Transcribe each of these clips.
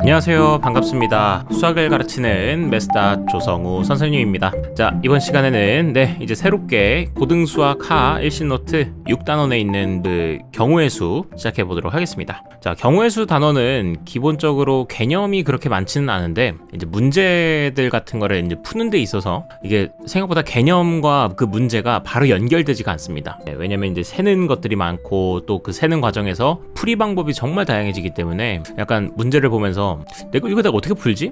안녕하세요, 반갑습니다. 수학을 가르치는 메스다 조성우 선생님입니다. 자, 이번 시간에는 이제 새롭게 고등수학 하 일신노트 6단원에 있는 그 경우의 수 시작해 보도록 하겠습니다. 자, 경우의 수 단원은 기본적으로 개념이 그렇게 많지는 않은데 이제 문제들 같은 거를 이제 푸는 데 있어서 이게 생각보다 개념과 그 문제가 바로 연결되지가 않습니다. 왜냐면 이제 세는 것들이 많고 또 그 세는 과정에서 풀이 방법이 정말 다양해지기 때문에 약간 문제를 보면서 내가 이거 어떻게 풀지?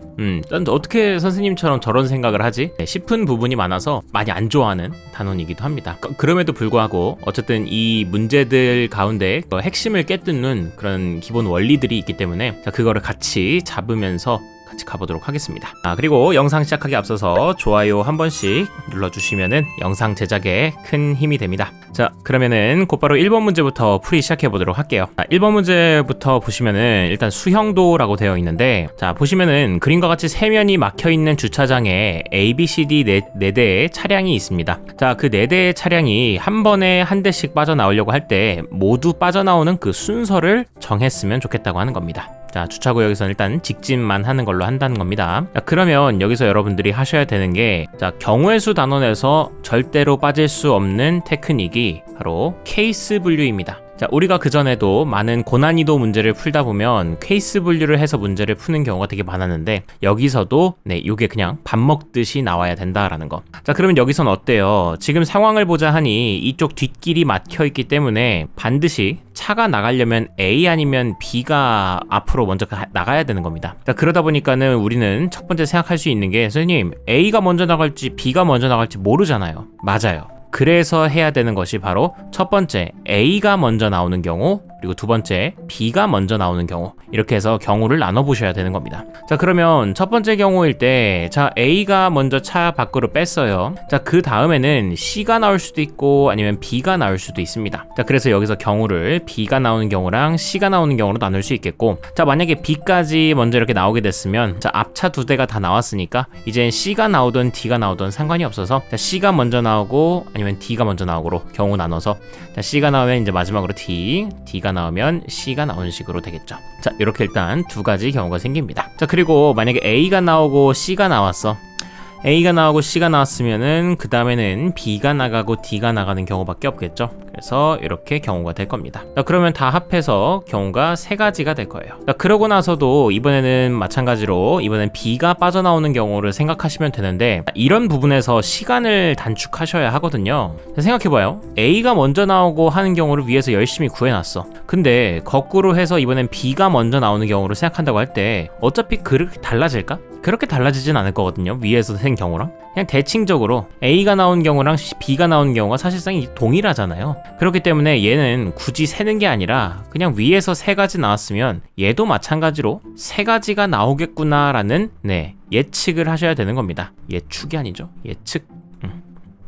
난 어떻게 선생님처럼 저런 생각을 하지? 싶은 부분이 많아서 많이 안 좋아하는 단원이기도 합니다. 그럼에도 불구하고 어쨌든 이 문제들 가운데 핵심을 깨뚫는 그런 기본 원리들이 있기 때문에 그거를 같이 잡으면서 같이 가보도록 하겠습니다. 그리고 영상 시작하기 앞서서 좋아요 한 번씩 눌러주시면은 영상 제작에 큰 힘이 됩니다. 자, 그러면은 곧바로 1번 문제부터 풀이 시작해 보도록 할게요. 1번 문제부터 보시면은 일단 수형도라고 되어 있는데, 자, 보시면은 그림과 같이 세면이 막혀 있는 주차장에 A, B, C, D 네 대의 차량이 있습니다. 자, 그 네 대의 차량이 한 번에 한 대씩 빠져나오려고 할 때 모두 빠져나오는 그 순서를 정했으면 좋겠다고 하는 겁니다. 자, 주차구역에서는 일단 직진만 하는 걸로 한다는 겁니다. 자, 그러면 여기서 여러분들이 하셔야 되는 게, 자, 경우의 수 단원에서 절대로 빠질 수 없는 테크닉이 바로 케이스 분류입니다. 자, 우리가 그전에도 많은 고난이도 문제를 풀다 보면 케이스 분류를 해서 문제를 푸는 경우가 되게 많았는데, 여기서도 이게 그냥 밥 먹듯이 나와야 된다라는 거. 자, 그러면 여기선 어때요? 지금 상황을 보자 하니 이쪽 뒷길이 막혀 있기 때문에 반드시 차가 나가려면 A 아니면 B가 앞으로 먼저 나가야 되는 겁니다. 자, 그러다 보니까는 우리는 첫 번째 생각할 수 있는 게, 선생님, A가 먼저 나갈지 B가 먼저 나갈지 모르잖아요. 맞아요. 그래서 해야 되는 것이 바로 첫 번째 A가 먼저 나오는 경우, 그리고 두 번째 B가 먼저 나오는 경우, 이렇게 해서 경우를 나눠보셔야 되는 겁니다. 자, 그러면 첫 번째 경우일 때, 자, A가 먼저 차 밖으로 뺐어요. 자, 그 다음에는 C가 나올 수도 있고 아니면 B가 나올 수도 있습니다. 자, 그래서 여기서 경우를 B가 나오는 경우랑 C가 나오는 경우로 나눌 수 있겠고, 자, 만약에 B까지 먼저 이렇게 나오게 됐으면, 자, 앞차 두 대가 다 나왔으니까 이제 C가 나오든 D가 나오든 상관이 없어서, 자, C가 먼저 나오고 아니면 D가 먼저 나오고로 경우 나눠서, 자, C가 나오면 이제 마지막으로 D가 나오면 C가 나오는 식으로 되겠죠. 자, 이렇게 일단 두 가지 경우가 생깁니다. 자, 그리고 만약에 A가 나오고 C가 나왔어. A가 나오고 C가 나왔으면은 그 다음에는 B가 나가고 D가 나가는 경우밖에 없겠죠. 그래서 이렇게 경우가 될 겁니다. 자, 그러면 다 합해서 경우가 세 가지가 될 거예요. 자, 그러고 나서도 이번에는 마찬가지로 이번엔 B가 빠져나오는 경우를 생각하시면 되는데, 이런 부분에서 시간을 단축하셔야 하거든요. 생각해봐요. A가 먼저 나오고 하는 경우를 위해서 열심히 구해놨어. 근데 거꾸로 해서 이번엔 B가 먼저 나오는 경우를 생각한다고 할 때 어차피 그렇게 달라질까? 그렇게 달라지진 않을 거거든요. 위에서 생 경우랑 그냥 대칭적으로 A가 나온 경우랑 B가 나온 경우가 사실상 동일하잖아요. 그렇기 때문에 얘는 굳이 세는 게 아니라 그냥 위에서 세 가지 나왔으면 얘도 마찬가지로 세 가지가 나오겠구나라는 예측을 하셔야 되는 겁니다. 예측이 아니죠. 예측.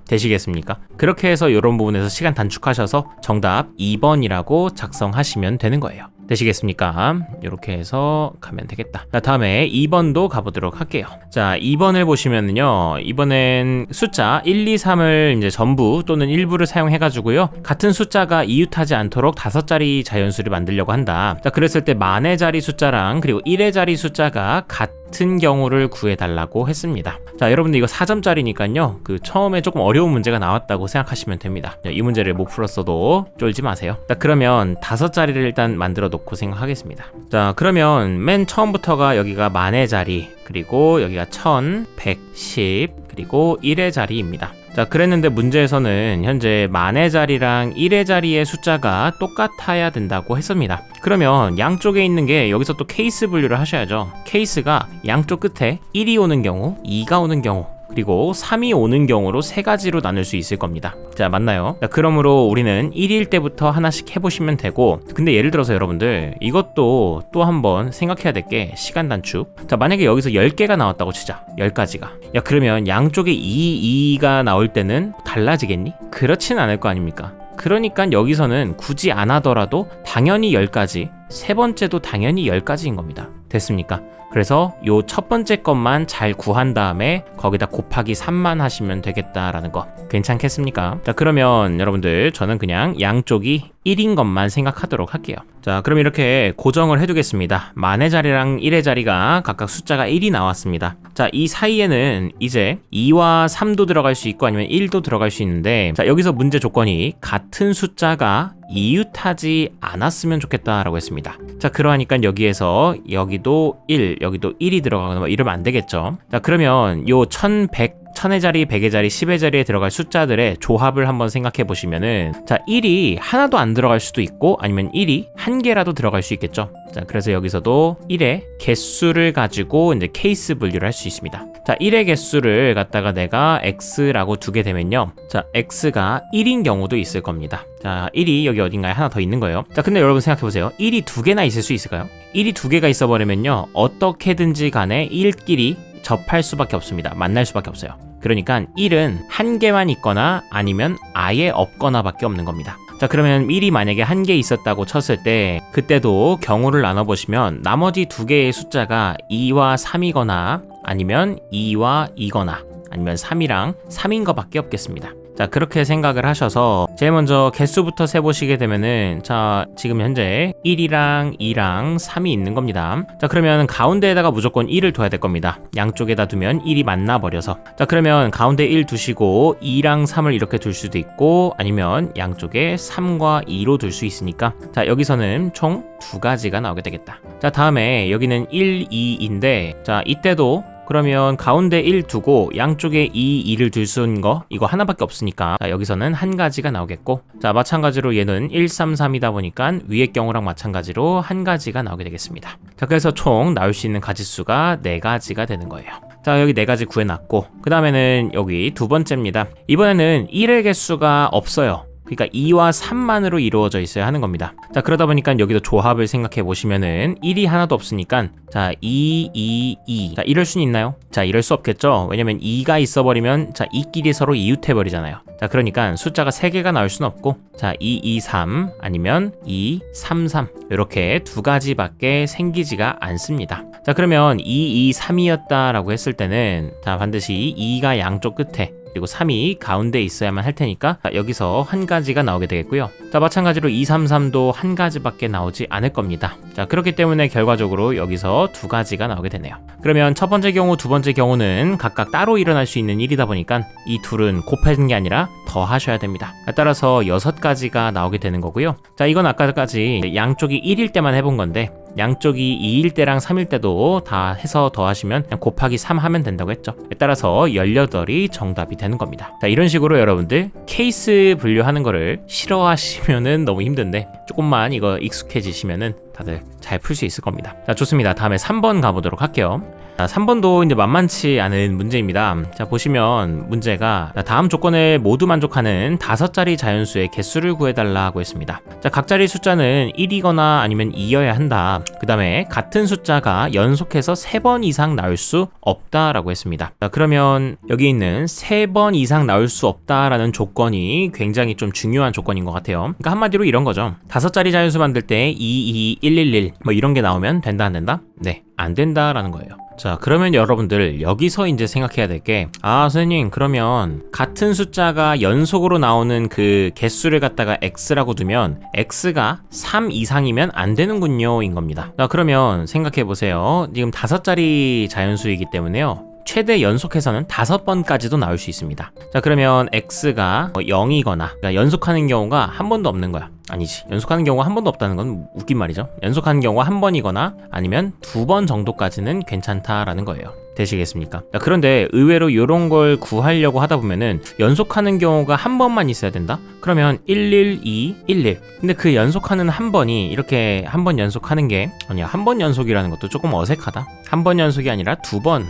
되시겠습니까? 그렇게 해서 이런 부분에서 시간 단축하셔서 정답 2번이라고 작성하시면 되는 거예요. 되시겠습니까? 이렇게 해서 가면 되겠다. 자, 다음에 2번도 가보도록 할게요. 자, 2번을 보시면은요, 이번엔 숫자 1, 2, 3을 이제 전부 또는 일부를 사용해가지고요, 같은 숫자가 이웃하지 않도록 5자리 자연수를 만들려고 한다. 자, 그랬을 때 만의 자리 숫자랑 그리고 1의 자리 숫자가 같은 경우를 구해달라고 했습니다. 자, 여러분들 이거 4점짜리니까요, 그 처음에 조금 어려운 문제가 나왔다고 생각하시면 됩니다. 이 문제를 못 풀었어도 쫄지 마세요. 자, 그러면 5자리를 일단 만들어 놓고 생각하겠습니다. 자, 그러면 맨 처음부터가 여기가 만의 자리, 그리고 여기가 1000, 110, 그리고 1의 자리입니다. 자, 그랬는데 문제에서는 현재 만의 자리랑 1의 자리의 숫자가 똑같아야 된다고 했습니다. 그러면 양쪽에 있는 게 여기서 또 케이스 분류를 하셔야죠. 케이스가 양쪽 끝에 1이 오는 경우, 2가 오는 경우, 그리고 3이 오는 경우로 세 가지로 나눌 수 있을 겁니다. 자, 맞나요? 자, 그러므로 우리는 1일 때부터 하나씩 해보시면 되고, 근데 예를 들어서 여러분들 이것도 또 한번 생각해야 될 게 시간 단축. 자, 만약에 여기서 10개가 나왔다고 치자. 10가지가. 야, 그러면 양쪽에 2가 나올 때는 달라지겠니? 그렇진 않을 거 아닙니까? 그러니까 여기서는 굳이 안 하더라도 당연히 10가지, 세 번째도 당연히 10가지인 겁니다. 됐습니까? 그래서 요 첫 번째 것만 잘 구한 다음에 거기다 곱하기 3만 하시면 되겠다라는 거 괜찮겠습니까? 자, 그러면 여러분들 저는 그냥 양쪽이 1인 것만 생각하도록 할게요. 자, 그럼 이렇게 고정을 해두겠습니다. 만의 자리랑 1의 자리가 각각 숫자가 1이 나왔습니다. 자, 이 사이에는 이제 2와 3도 들어갈 수 있고 아니면 1도 들어갈 수 있는데, 자, 여기서 문제 조건이 같은 숫자가 이웃하지 않았으면 좋겠다라고 했습니다. 자, 그러하니까 여기에서 여기도 1, 여기도 1이 들어가거나 뭐 이러면 안 되겠죠. 자, 그러면 요 1100 1000의 자리, 100의 자리, 10의 자리에 들어갈 숫자들의 조합을 한번 생각해 보시면은, 자, 1이 하나도 안 들어갈 수도 있고 아니면 1이 한 개라도 들어갈 수 있겠죠. 자, 그래서 여기서도 1의 개수를 가지고 이제 케이스 분류를 할 수 있습니다. 자, 1의 개수를 갖다가 내가 x라고 두게 되면요, 자, x가 1인 경우도 있을 겁니다. 자, 1이 여기 어딘가에 하나 더 있는 거예요. 자, 근데 여러분 생각해 보세요. 1이 두 개나 있을 수 있을까요? 1이 두 개가 있어 버리면요, 어떻게든지 간에 1끼리 접할 수밖에 없습니다. 만날 수밖에 없어요. 그러니까 1은 한 개만 있거나 아니면 아예 없거나 밖에 없는 겁니다. 자, 그러면 1이 만약에 한 개 있었다고 쳤을 때, 그때도 경우를 나눠보시면 나머지 두 개의 숫자가 2와 3이거나 아니면 2와 2거나 아니면 3이랑 3인 거 밖에 없겠습니다. 자, 그렇게 생각을 하셔서 제일 먼저 개수부터 세보시게 되면은, 자, 지금 현재 1이랑 2랑 3이 있는 겁니다. 자, 그러면 가운데에다가 무조건 1을 둬야 될 겁니다. 양쪽에다 두면 1이 만나버려서. 자, 그러면 가운데 1 두시고 2랑 3을 이렇게 둘 수도 있고 아니면 양쪽에 3과 2로 둘 수 있으니까, 자, 여기서는 총 두 가지가 나오게 되겠다. 자, 다음에 여기는 1, 2인데, 자, 이때도 그러면 가운데 1 두고 양쪽에 2, 2를 둘 수 있는 거 이거 하나밖에 없으니까, 자, 여기서는 한 가지가 나오겠고, 자, 마찬가지로 얘는 1, 3, 3이다 보니까 위의 경우랑 마찬가지로 한 가지가 나오게 되겠습니다. 자, 그래서 총 나올 수 있는 가지수가 4가지가 되는 거예요. 자, 여기 4가지 구해놨고, 그 다음에는 여기 두 번째입니다. 이번에는 1의 개수가 없어요. 그러니까 2와 3만으로 이루어져 있어야 하는 겁니다. 자, 그러다 보니까 여기도 조합을 생각해 보시면은 1이 하나도 없으니까, 자, 2, 2, 2. 자, 이럴 수는 있나요? 자, 이럴 수 없겠죠. 왜냐면 2가 있어 버리면, 자, 이끼리 서로 이웃해 버리잖아요. 자, 그러니까 숫자가 3개가 나올 수는 없고, 자, 2, 2, 3 아니면 2, 3, 3 이렇게 두 가지밖에 생기지가 않습니다. 자, 그러면 2, 2, 3이었다라고 했을 때는, 자, 반드시 2가 양쪽 끝에 그리고 3이 가운데 있어야만 할 테니까, 자, 여기서 한 가지가 나오게 되겠고요. 자, 마찬가지로 2, 3, 3도 한 가지밖에 나오지 않을 겁니다. 자, 그렇기 때문에 결과적으로 여기서 두 가지가 나오게 되네요. 그러면 첫 번째 경우, 두 번째 경우는 각각 따로 일어날 수 있는 일이다 보니까 이 둘은 곱하는 게 아니라 더 하셔야 됩니다. 따라서 6가지가 나오게 되는 거고요. 자, 이건 아까까지 양쪽이 1일 때만 해본 건데, 양쪽이 2일 때랑 3일 때도 다 해서 더하시면 그냥 곱하기 3 하면 된다고 했죠. 따라서 18이 정답이 되는 겁니다. 자, 이런 식으로 여러분들 케이스 분류하는 거를 싫어하시면은 너무 힘든데, 조금만 이거 익숙해지시면은 다들 잘 풀 수 있을 겁니다. 자, 좋습니다. 다음에 3번 가보도록 할게요. 자, 3번도 이제 만만치 않은 문제입니다. 자, 보시면 문제가, 다음 조건을 모두 만족하는 5자리 자연수의 개수를 구해달라고 했습니다. 자, 각 자리 숫자는 1이거나 아니면 2여야 한다. 그 다음에 같은 숫자가 연속해서 3번 이상 나올 수 없다라고 했습니다. 자, 그러면 여기 있는 3번 이상 나올 수 없다라는 조건이 굉장히 좀 중요한 조건인 것 같아요. 그러니까 한마디로 이런 거죠. 5자리 자연수 만들 때 2, 2, 1, 1, 1 뭐 이런 게 나오면 된다 안 된다? 네, 안 된다라는 거예요. 자, 그러면 여러분들 여기서 이제 생각해야 될 게, 아, 선생님, 그러면 같은 숫자가 연속으로 나오는 그 개수를 갖다가 x라고 두면 x가 3 이상이면 안 되는군요 인 겁니다. 자, 그러면 생각해 보세요. 지금 5자리 자연수이기 때문에요, 최대 연속해서는 5번까지도 나올 수 있습니다. 자, 그러면 x가 0이거나, 그러니까 연속하는 경우가 한 번도 없는 거야. 아니지, 연속하는 경우가 한 번도 없다는 건 웃긴 말이죠. 연속하는 경우가 한 번이거나 아니면 2번 정도까지는 괜찮다라는 거예요. 되시겠습니까? 자, 그런데 의외로 이런 걸 구하려고 하다 보면은 연속하는 경우가 한 번만 있어야 된다? 그러면 112, 11. 근데 그 연속하는 한 번이 이렇게 한 번 연속하는 게, 아니야, 한 번 연속이라는 것도 조금 어색하다. 한 번 연속이 아니라 2번.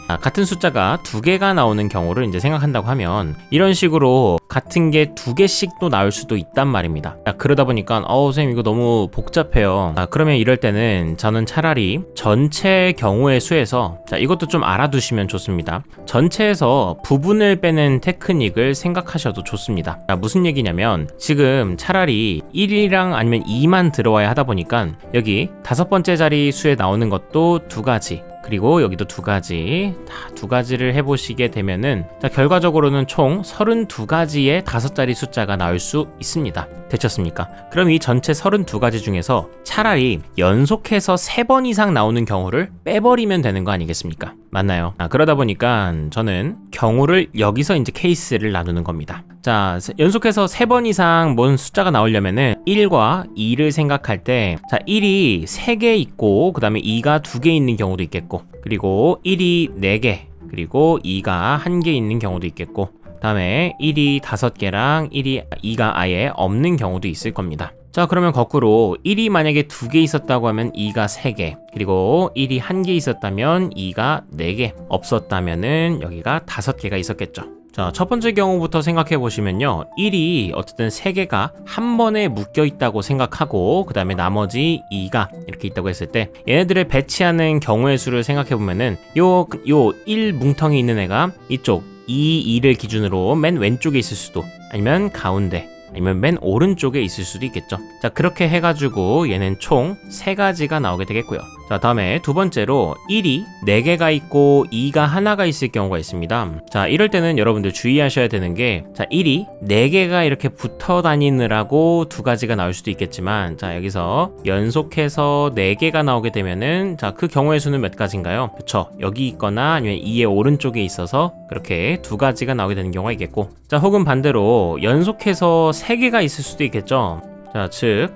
같은 숫자가 2개가 나오는 경우를 이제 생각한다고 하면 이런 식으로 같은 게 2개씩도 나올 수도 있단 말입니다. 자, 그러다 보니까 선생님 이거 너무 복잡해요. 그러면 이럴 때는 저는 차라리 전체 경우의 수에서, 자, 이것도 이것도 좀 알아두시면 좋습니다. 전체에서 부분을 빼는 테크닉을 생각하셔도 좋습니다. 자, 무슨 얘기냐면 지금 차라리 1이랑 아니면 2만 들어와야 하다 보니까 여기 5번째 자리 수에 나오는 것도 2가지, 그리고 여기도 2가지, 다 2가지를 해보시게 되면은 자, 결과적으로는 총 32가지의 5자리 숫자가 나올 수 있습니다. 되셨습니까? 그럼 이 전체 32가지 중에서 차라리 연속해서 3번 이상 나오는 경우를 빼버리면 되는 거 아니겠습니까? 맞나요? 그러다 보니까 저는 경우를 여기서 이제 케이스를 나누는 겁니다. 자, 연속해서 3번 이상 뭔 숫자가 나오려면은 1과 2를 생각할 때, 자, 1이 3개 있고, 그 다음에 2가 2개 있는 경우도 있겠고, 그리고 1이 4개, 그리고 2가 1개 있는 경우도 있겠고, 그 다음에 1이 5개랑 2가 아예 없는 경우도 있을 겁니다. 자, 그러면 거꾸로 1이 만약에 2개 있었다고 하면 2가 3개, 그리고 1이 1개 있었다면 2가 4개, 없었다면은 여기가 5개가 있었겠죠. 자, 첫 번째 경우부터 생각해 보시면요, 1이 어쨌든 3개가 한 번에 묶여 있다고 생각하고, 그 다음에 나머지 2가 이렇게 있다고 했을 때 얘네들을 배치하는 경우의 수를 생각해 보면은 요 1 뭉텅이 있는 애가 이쪽 2를 기준으로 맨 왼쪽에 있을 수도, 아니면 가운데, 아니면 맨 오른쪽에 있을 수도 있겠죠. 자, 그렇게 해가지고 얘는 총 3가지가 나오게 되겠고요. 자, 다음에 두 번째로 1이 4개가 있고 2가 하나가 있을 경우가 있습니다. 자, 이럴 때는 여러분들 주의하셔야 되는 게, 자, 1이 4개가 이렇게 붙어 다니느라고 2가지가 나올 수도 있겠지만, 자, 여기서 연속해서 4개가 나오게 되면은, 자, 그 경우의 수는 몇 가지인가요? 그쵸, 여기 있거나 아니면 2의 오른쪽에 있어서 그렇게 2가지가 나오게 되는 경우가 있겠고, 자, 혹은 반대로 연속해서 3개가 있을 수도 있겠죠. 자, 즉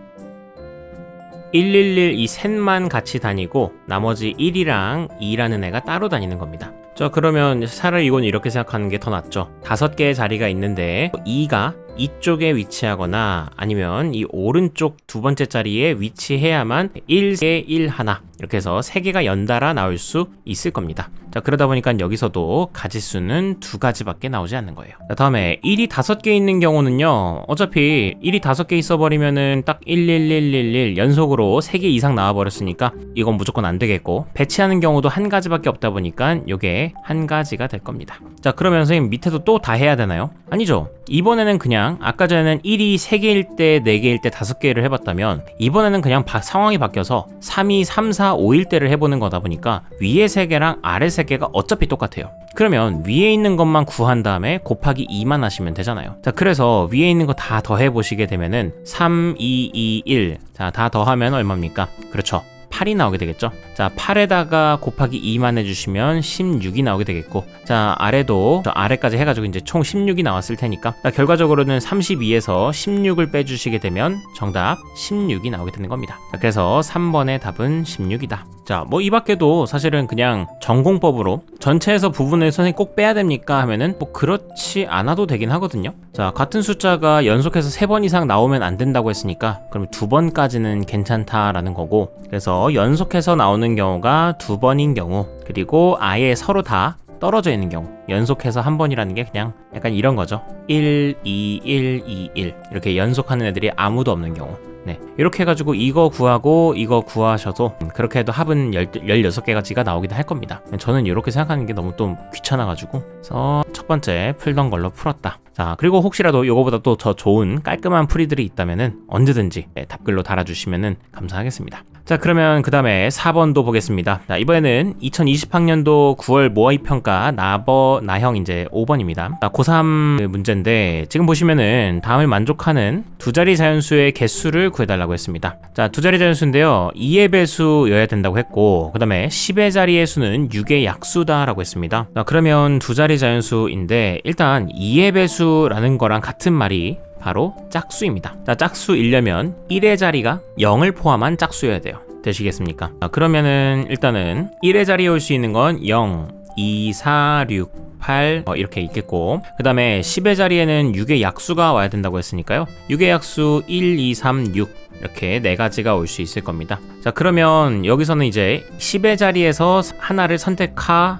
111 이 셋만 같이 다니고 나머지 1이랑 2라는 애가 따로 다니는 겁니다. 자, 그러면 차라리 이건 이렇게 생각하는 게 더 낫죠. 5개의 자리가 있는데 2가 이쪽에 위치하거나 아니면 이 오른쪽 2번째 자리에 위치해야만 1개 1 하나 이렇게 해서 3개가 연달아 나올 수 있을 겁니다. 자, 그러다 보니까 여기서도 가지수는 2가지밖에 나오지 않는 거예요. 자, 다음에 1이 5개 있는 경우는요, 어차피 1이 5개 있어버리면은 딱 11111 연속으로 3개 이상 나와버렸으니까 이건 무조건 안 되겠고, 배치하는 경우도 1가지밖에 없다 보니까 이게 1가지가 될 겁니다. 자, 그러면 선생님 밑에도 또 다 해야 되나요? 아니죠. 이번에는 그냥 아까 전에는 1이 3개일 때 4개일 때 5개를 해봤다면 이번에는 그냥 상황이 바뀌어서 3이 3, 4, 5일 때를 해보는 거다 보니까 위에 3개랑 아래 3개가 어차피 똑같아요. 그러면 위에 있는 것만 구한 다음에 곱하기 2만 하시면 되잖아요. 자, 그래서 위에 있는 거 다 더해보시게 되면은 3, 2, 2, 1. 자, 다 더하면 얼마입니까? 그렇죠, 8이 나오게 되겠죠. 자, 8에다가 곱하기 2만 해주시면 16이 나오게 되겠고, 자, 아래도 저 아래까지 해가지고 이제 총 16이 나왔을 테니까, 자, 결과적으로는 32에서 16을 빼주시게 되면 정답 16이 나오게 되는 겁니다. 자, 그래서 3번의 답은 16이다. 자, 뭐 이 밖에도 사실은 그냥 전공법으로 전체에서 부분을 선생님 꼭 빼야 됩니까 하면은 뭐 그렇지 않아도 되긴 하거든요. 자, 같은 숫자가 연속해서 3번 이상 나오면 안 된다고 했으니까 그럼 2번까지는 괜찮다라는 거고, 그래서 연속해서 나오는 경우가 2번인 경우, 그리고 아예 서로 다 떨어져 있는 경우, 연속해서 한 번이라는 게 그냥 약간 이런 거죠. 1, 2, 1, 2, 1 이렇게 연속하는 애들이 아무도 없는 경우, 네, 이렇게 해가지고 이거 구하고 이거 구하셔도 그렇게 해도 합은 16개가지가 나오기도 할 겁니다. 저는 이렇게 생각하는 게 너무 또 귀찮아가지고, 그래서 첫 번째 풀던 걸로 풀었다. 자, 그리고 혹시라도 이거보다 또 더 좋은 깔끔한 풀이들이 있다면은 언제든지 답글로 달아주시면은 감사하겠습니다. 자, 그러면 그 다음에 4번도 보겠습니다. 자, 이번에는 2020학년도 9월 모의평가 나형 이제 5번입니다. 자, 고3 문제인데 지금 보시면은 다음을 만족하는 두 자리 자연수의 개수를 구해달라고 했습니다. 자, 두 자리 자연수인데요, 2의 배수여야 된다고 했고, 그 다음에 10의 자리의 수는 6의 약수다라고 했습니다. 자, 그러면 두 자리 자연수인데 일단 2의 배수라는 거랑 같은 말이 바로 짝수입니다. 자, 짝수이려면 1의 자리가 0을 포함한 짝수여야 돼요. 되시겠습니까? 자, 그러면은 일단은 1의 자리에 올 수 있는 건 0, 2, 4, 6, 8 이렇게 있겠고, 그 다음에 10의 자리에는 6의 약수가 와야 된다고 했으니까요, 6의 약수 1, 2, 3, 6 이렇게 4가지가 올 수 있을 겁니다. 자, 그러면 여기서는 이제 10의 자리에서 하나를 선택하는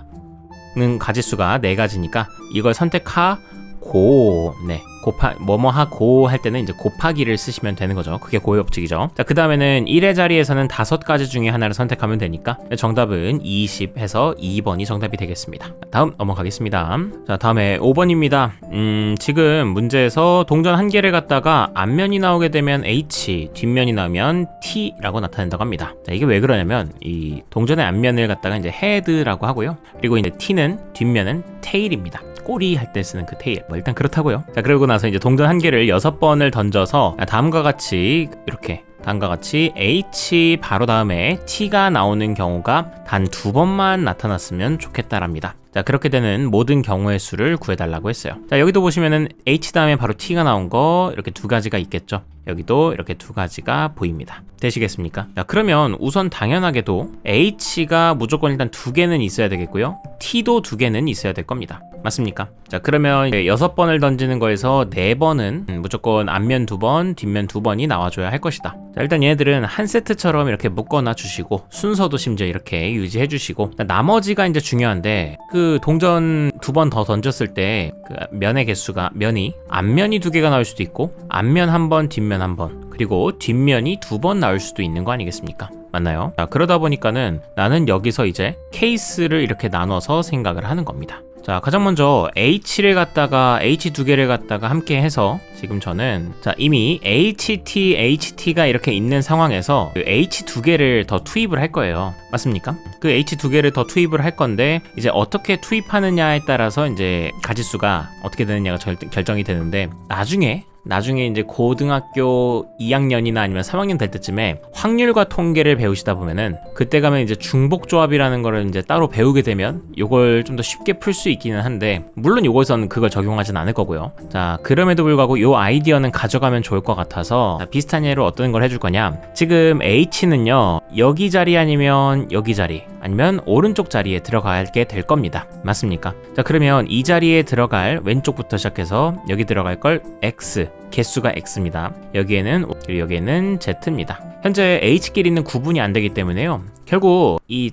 가지수가 4가지니까 이걸 선택하고 네. 뭐뭐하고 할 때는 이제 곱하기를 쓰시면 되는 거죠. 그게 고의 법칙이죠. 자, 그 다음에는 1의 자리에서는 5가지 중에 하나를 선택하면 되니까 정답은 20 해서 2번이 정답이 되겠습니다. 다음 넘어가겠습니다. 자, 다음에 5번입니다. 지금 문제에서 동전 한 개를 갖다가 앞면이 나오게 되면 H, 뒷면이 나오면 T라고 나타낸다고 합니다. 자, 이게 왜 그러냐면 이 동전의 앞면을 갖다가 이제 헤드라고 하고요. 그리고 이제 T는 뒷면은 테일입니다. 꼬리 할 때 쓰는 그 테일. 뭐 일단 그렇다고요. 자, 그러고 나서 이제 동전 한 개를 6번을 던져서 다음과 같이 H 바로 다음에 T가 나오는 경우가 단 2번만 나타났으면 좋겠다랍니다. 자, 그렇게 되는 모든 경우의 수를 구해달라고 했어요. 자, 여기도 보시면은 H 다음에 바로 T가 나온 거 이렇게 2가지가 있겠죠. 여기도 이렇게 2가지가 보입니다. 되시겠습니까? 자, 그러면 우선 당연하게도 H가 무조건 일단 2개는 있어야 되겠고요. T도 2개는 있어야 될 겁니다. 맞습니까? 자, 그러면 6번을 던지는 거에서 4번은 무조건 앞면 2번, 뒷면 2번이 나와줘야 할 것이다. 자, 일단 얘네들은 한 세트처럼 이렇게 묶어놔 주시고 순서도 심지어 이렇게 유지해 주시고, 나머지가 이제 중요한데 그 동전 2번 더 던졌을 때 그 면의 개수가 면이 앞면이 2개가 나올 수도 있고 앞면 1번, 뒷면 1번, 그리고 뒷면이 2번 나올 수도 있는 거 아니겠습니까? 맞나요? 자, 그러다 보니까는 나는 여기서 이제 케이스를 이렇게 나눠서 생각을 하는 겁니다. 자, 가장 먼저 H 2개를 갖다가 함께 해서 지금 저는 자, 이미 HT가 이렇게 있는 상황에서 그 H 2개를 더 투입을 할 거예요. 맞습니까? 그 H 2개를 더 투입을 할 건데 이제 어떻게 투입하느냐에 따라서 이제 가지수가 어떻게 되느냐가 결정이 되는데 나중에 이제 고등학교 2학년이나 아니면 3학년 될 때쯤에 확률과 통계를 배우시다 보면은 그때 가면 이제 중복조합이라는 거를 이제 따로 배우게 되면 요걸 좀 더 쉽게 풀 수 있기는 한데, 물론 요거에서는 그걸 적용하진 않을 거고요. 자, 그럼에도 불구하고 요 아이디어는 가져가면 좋을 것 같아서 자, 비슷한 예로 어떤 걸 해줄 거냐. 지금 H는요 여기 자리 아니면 여기 자리 아니면 오른쪽 자리에 들어가게 될 겁니다. 맞습니까? 자, 그러면 이 자리에 들어갈 왼쪽부터 시작해서 여기 들어갈 걸 X, 개수가 X입니다. 여기에는 Z입니다. 현재 H끼리는 구분이 안 되기 때문에요. 결국 이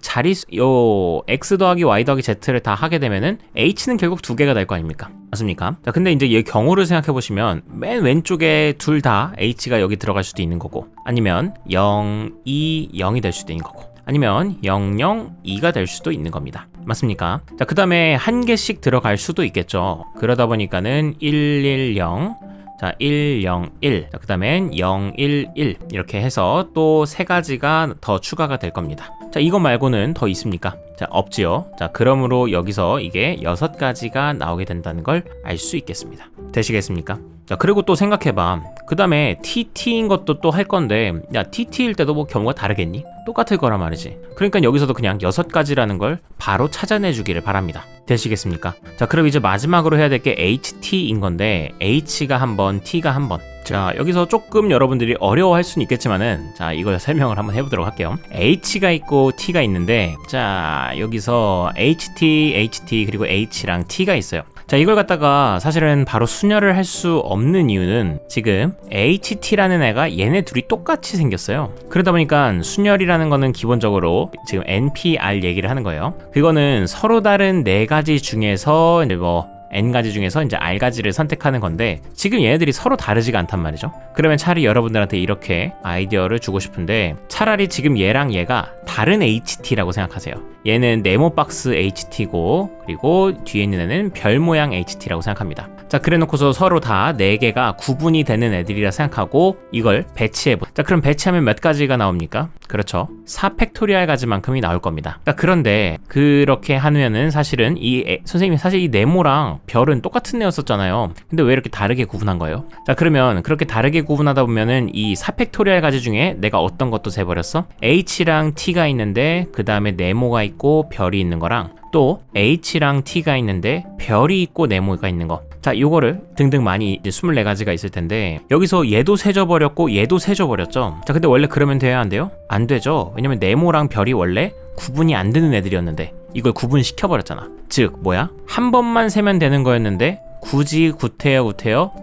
요 X 더하기 Y 더하기 Z를 다 하게 되면은 H는 결국 2개가 될 거 아닙니까? 맞습니까? 자, 근데 이제 이 경우를 생각해 보시면 맨 왼쪽에 둘 다 H가 여기 들어갈 수도 있는 거고, 아니면 0, 2, 0이 될 수도 있는 거고, 아니면 0, 0, 2가 될 수도 있는 겁니다. 맞습니까? 자, 그 다음에 한 개씩 들어갈 수도 있겠죠. 그러다 보니까는 1, 1, 0, 자, 1, 0, 1. 자, 그 다음엔 0, 1, 1. 이렇게 해서 또 3가지가 더 추가가 될 겁니다. 자, 이거 말고는 더 있습니까? 자, 없지요. 자, 그러므로 여기서 이게 6가지가 나오게 된다는 걸 알 수 있겠습니다. 되시겠습니까? 자, 그리고 또 생각해봐. 그 다음에 TT인 것도 또 할 건데, 야, TT일 때도 뭐 경우가 다르겠니? 똑같을 거란 말이지. 그러니까 여기서도 그냥 6가지라는 걸 바로 찾아내 주기를 바랍니다. 되시겠습니까? 자, 그럼 이제 마지막으로 해야 될 게 HT인 건데, H가 한 번, T가 한 번. 자, 여기서 조금 여러분들이 어려워할 수는 있겠지만은, 자, 이걸 설명을 한번 해보도록 할게요. H가 있고 T가 있는데, 자, 여기서 HT 그리고 H랑 T가 있어요. 자, 이걸 갖다가 사실은 바로 순혈을 할 수 없는 이유는 지금 HT라는 애가 얘네 둘이 똑같이 생겼어요. 그러다 보니까 순혈이라는 거는 기본적으로 지금 NPR 얘기를 하는 거예요. 그거는 서로 다른 4가지 중에서 이제 N가지 중에서 이제 R가지를 선택하는 건데, 지금 얘네들이 서로 다르지가 않단 말이죠. 그러면 차라리 여러분들한테 이렇게 아이디어를 주고 싶은데, 차라리 지금 얘랑 얘가 다른 HT라고 생각하세요. 얘는 네모박스 HT고, 그리고 뒤에 있는 애는 별 모양 HT라고 생각합니다. 자, 그래 놓고서 서로 다 4개가 구분이 되는 애들이라 생각하고 이걸 배치해보. 자, 그럼 배치하면 몇 가지가 나옵니까? 그렇죠. 4팩토리얼 가지만큼이 나올 겁니다. 자, 그런데 그렇게 하면은 사실은 선생님이 사실 이 네모랑 별은 똑같은 애였었잖아요. 근데 왜 이렇게 다르게 구분한 거예요? 자, 그러면 그렇게 다르게 구분하다 보면은 이 4팩토리얼 가지 중에 내가 어떤 것도 세버렸어? H랑 T가 있는데 그 다음에 네모가 있고 별이 있는 거랑, 또 H랑 T가 있는데 별이 있고 네모가 있는 거. 자, 요거를 등등 많이 이제 24가지가 있을 텐데, 여기서 얘도 세져버렸고 얘도 세져버렸죠. 자, 근데 원래 그러면 돼야 안 돼요? 안 되죠. 왜냐면 네모랑 별이 원래 구분이 안 되는 애들이었는데 이걸 구분시켜버렸잖아. 즉 뭐야? 한 번만 세면 되는 거였는데 굳이 구태여